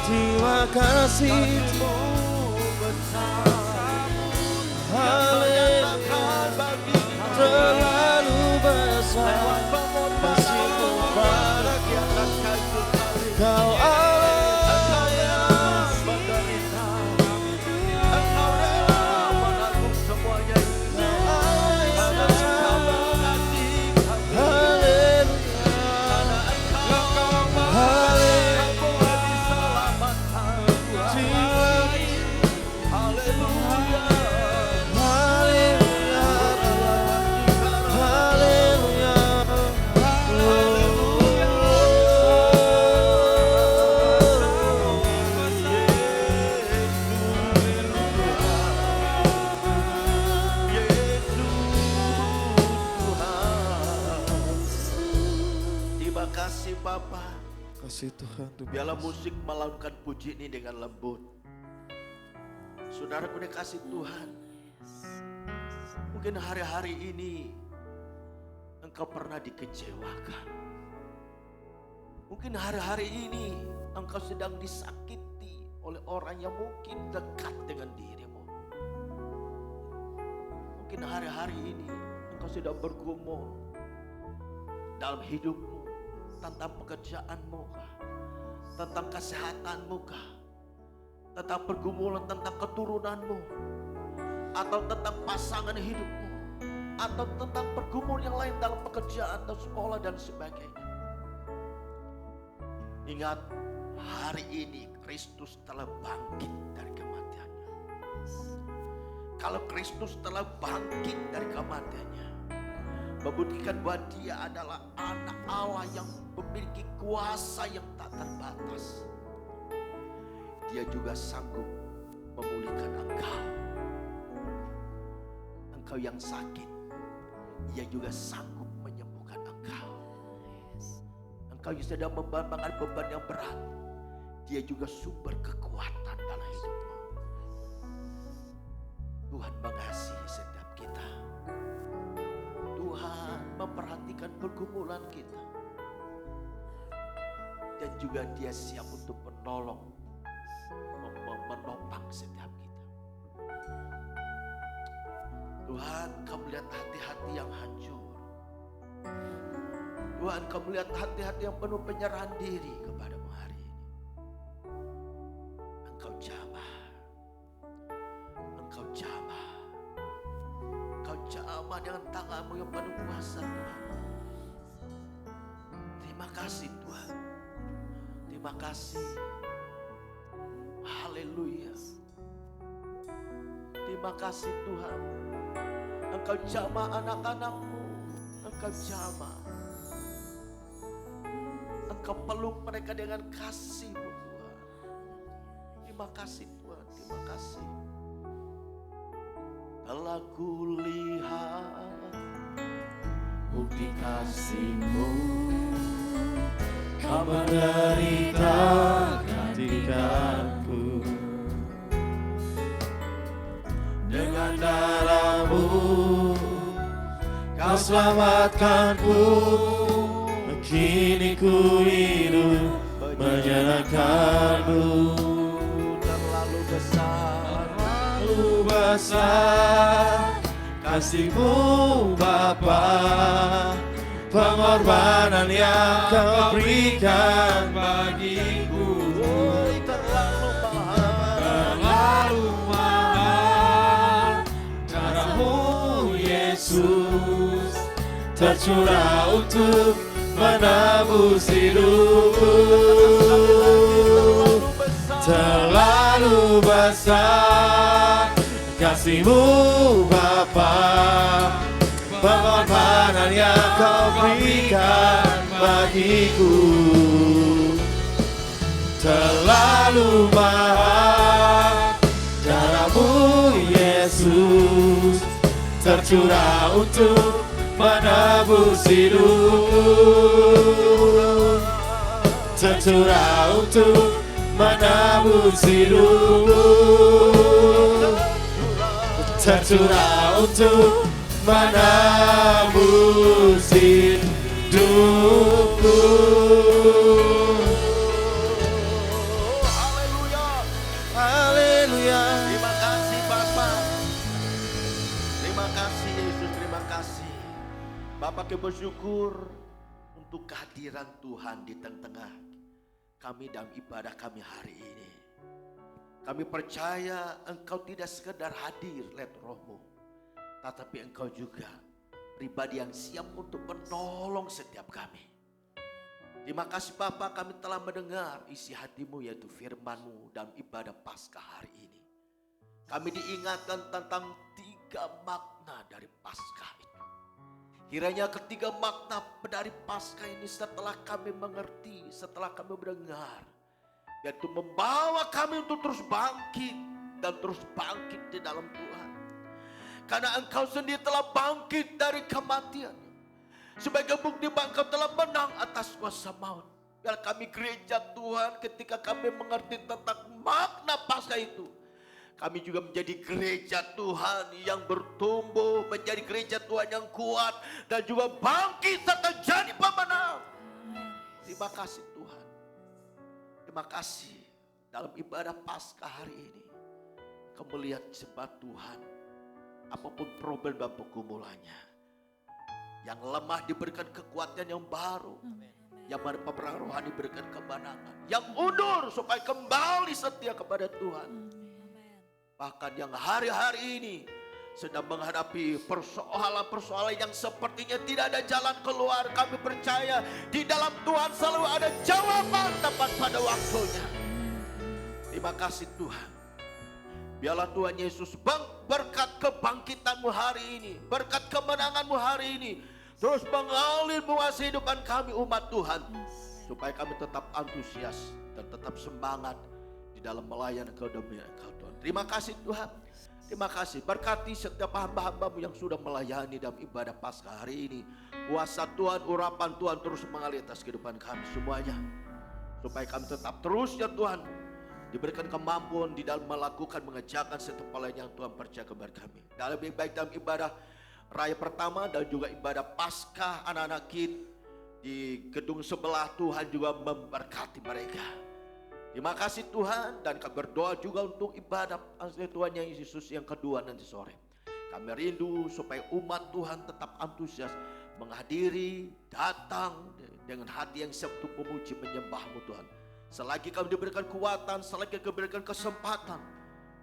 B: terima kasih. Haleluya, terlalu besar kasih-Mu padaku. Kau Allah yang
E: Terima kasih Bapa.
B: kasih Tuhan.
E: Biarlah musik melakukan puji ini dengan lembut. Saudaraku dikasih Tuhan. Mungkin hari-hari ini engkau pernah dikecewakan. Mungkin hari-hari ini engkau sedang disakiti oleh orang yang mungkin dekat dengan dirimu. Mungkin hari-hari ini engkau sedang bergumul dalam hidupmu tentang pekerjaanmu kah? Tentang kesehatanmu kah? Tentang pergumulan tentang keturunanmu? Atau tentang pasangan hidupmu? Atau tentang pergumulan yang lain dalam pekerjaan atau sekolah dan sebagainya? Ingat, hari ini Kristus telah bangkit dari kematiannya. Kalau Kristus telah bangkit dari kematiannya, membuktikan bahwa Dia adalah anak Allah yang memiliki kuasa yang tak terbatas. Dia juga sanggup memulihkan engkau. Engkau yang sakit, Dia juga sanggup menyembuhkan engkau. Engkau yang sedang membawa beban yang berat, Dia juga sumber kekuatan dalam hidupmu. Tuhan mengasihi setiap kita. Tuhan memperhatikan pergumulan kita. Dan juga Dia siap untuk menolong, menopang setiap kita. Tuhan, Kau melihat hati-hati yang hancur. Tuhan, Kau melihat hati-hati yang penuh penyerahan diri kepadamu hari ini. Engkau jamah. Engkau jamah. Engkau jamah dengan tanganmu yang penuh kuasa, Tuhan. Terima kasih Tuhan. Terima kasih. Haleluya. Terima kasih Tuhan. Engkau jamah anak-anakmu. Engkau jamah. Engkau peluk mereka dengan kasih-Mu Tuhan. Terima kasih Tuhan. Terima kasih. Telah kulihat bukti kasih-Mu.
B: Kau menderita gantikanku. Dengan darah-Mu Kau selamatkanku. Kini ku hidup menyenangkan-Mu.
E: Terlalu besar,
B: Terlalu besar kasih-Mu Bapa. Pengorbanan yang Kau berikan bagiku.
E: terlalu mahal.
B: Terlalu mahal. Darah-Mu Yesus tercurah untuk menebus hidupku. Terlalu besar kasih-Mu Bapa. Pengorbanan yang Kau berikan bagiku. Terlalu mahal darahmu Yesus, tercurah untuk menebus hidupku, tercurah untuk menebus hidupku, tercurah untuk menebus hidupku.
E: Haleluya.
B: Haleluya.
E: Terima kasih Bapa. Terima kasih Yesus, terima kasih. Bapak kami bersyukur untuk kehadiran Tuhan di tengah-tengah kami dalam ibadah kami hari ini. Kami percaya Engkau tidak sekedar hadir lewat Roh-Mu, tetapi Engkau juga pribadi yang siap untuk menolong setiap kami. Terima kasih Bapa, kami telah mendengar isi hati-Mu yaitu firman-Mu dalam ibadah Paskah hari ini. Kami diingatkan tentang 3 makna dari Paskah itu. Kiranya ketiga makna dari Paskah ini setelah kami mengerti, setelah kami mendengar, yaitu membawa kami untuk terus bangkit dan terus bangkit di dalam Tuhan. Karena Engkau sendiri telah bangkit dari kematian. Sebagai bukti bahwa Engkau telah menang atas kuasa maut. Biar kami gereja Tuhan ketika kami mengerti tentang makna Paskah itu, kami juga menjadi gereja Tuhan yang bertumbuh, menjadi gereja Tuhan yang kuat dan juga bangkit serta jadi pemenang. Terima kasih Tuhan. Terima kasih dalam ibadah Paskah hari ini. Kau melihat sebab Tuhan, apapun problem dan pergumulannya, yang lemah diberikan kekuatan yang baru, yang mana peperangan rohani diberikan kemenangan, yang mundur supaya kembali setia kepada Tuhan. Bahkan yang hari-hari ini sedang menghadapi persoalan-persoalan yang sepertinya tidak ada jalan keluar, kami percaya di dalam Tuhan selalu ada jawaban tepat pada waktunya. Terima kasih Tuhan. Biarlah Tuhan Yesus berkat kebangkitan-Mu hari ini, berkat kemenangan-Mu hari ini, terus mengalir menguasai kehidupan kami umat Tuhan, supaya kami tetap antusias dan tetap semangat di dalam melayani Engkau demi Engkau Tuhan. Terima kasih Tuhan. Terima kasih. Berkati setiap hamba-hamba-Mu yang sudah melayani dalam ibadah Paskah hari ini. Kuasa Tuhan, urapan Tuhan terus mengalir atas kehidupan kami semuanya. Supaya kami tetap terus ya Tuhan, diberikan kemampuan di dalam melakukan, mengerjakan setiap hal yang Tuhan percaya kepada kami. Dan lebih baik dalam ibadah raya pertama dan juga ibadah Paskah anak-anak kita di gedung sebelah, Tuhan juga memberkati mereka. Terima kasih Tuhan, dan kami berdoa juga untuk ibadah Tuhan yang Yesus yang kedua nanti sore. Kami rindu supaya umat Tuhan tetap antusias menghadiri, datang dengan hati yang siap untuk memuji menyembah-Mu Tuhan. Selagi kami diberikan kekuatan, selagi kami diberikan kesempatan,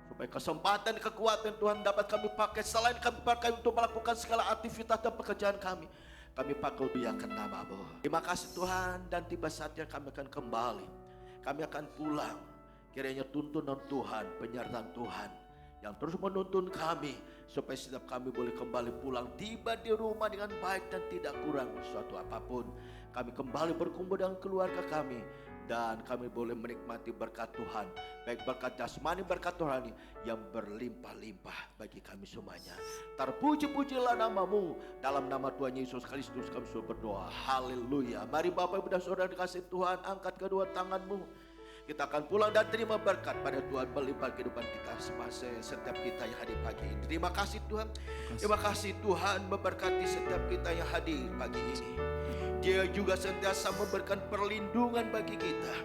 E: supaya kesempatan dan kekuatan Tuhan dapat kami pakai, selain kami pakai untuk melakukan segala aktivitas dan pekerjaan kami pakai biarkan nama-Mu. Terima kasih Tuhan, dan tiba saatnya kami akan kembali. Kami akan pulang. Kiranya tuntunan Tuhan, penyertaan Tuhan yang terus menuntun kami, supaya setiap kami boleh kembali pulang, tiba di rumah dengan baik dan tidak kurang sesuatu apapun. Kami kembali berkumpul dengan keluarga kami, dan kami boleh menikmati berkat Tuhan, baik berkat jasmani, berkat rohani yang berlimpah-limpah bagi kami semuanya. Terpuji-pujilah nama-Mu, dalam nama Tuhan Yesus Kristus kami sudah berdoa. Haleluya. Mari Bapak Ibu dan Saudara dikasih Tuhan, angkat kedua tanganmu. Kita akan pulang dan terima berkat pada Tuhan melimpah kehidupan kita setiap kita yang hadir pagi ini. Terima kasih Tuhan. Terima kasih Tuhan memberkati setiap kita yang hadir pagi ini. Dia juga sentiasa memberikan perlindungan bagi kita.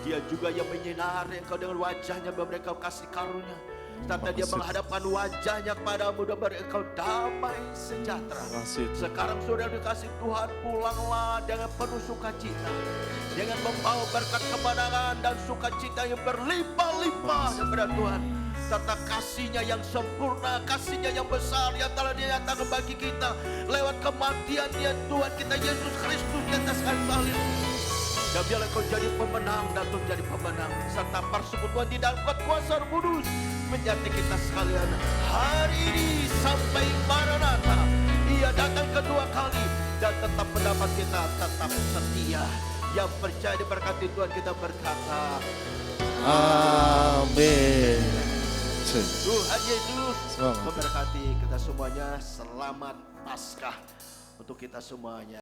E: Dia juga yang menyinari engkau dengan wajahnya, memberi engkau kasih karunia. Serta dia menghadapkan wajahnya kepadamu dan memberi engkau damai sejahtera. Sekarang saudara dikasih Tuhan, pulanglah dengan penuh sukacita, dengan membawa berkat kemenangan dan sukacita yang berlimpah-limpah daripada Tuhan. Serta kasih-Nya yang sempurna, kasih-Nya yang besar yang telah dinyatakan bagi kita lewat kematian-Nya Tuhan kita Yesus Kristus di atas kayu salib. Dan biarlah kau jadi pemenang dan menjadi pemenang, serta persekutuan di dalam kuasa Roh Kudus menjadi kita sekalian hari ini sampai Maranatha. Ia datang kedua kali dan tetap mendapat kita tetap setia. Yang percaya diberkati Tuhan kita berkata,
B: Amin.
E: Tuhan Yesus
B: Selamat.
E: memberkati kita semuanya. Selamat Paskah untuk kita semuanya.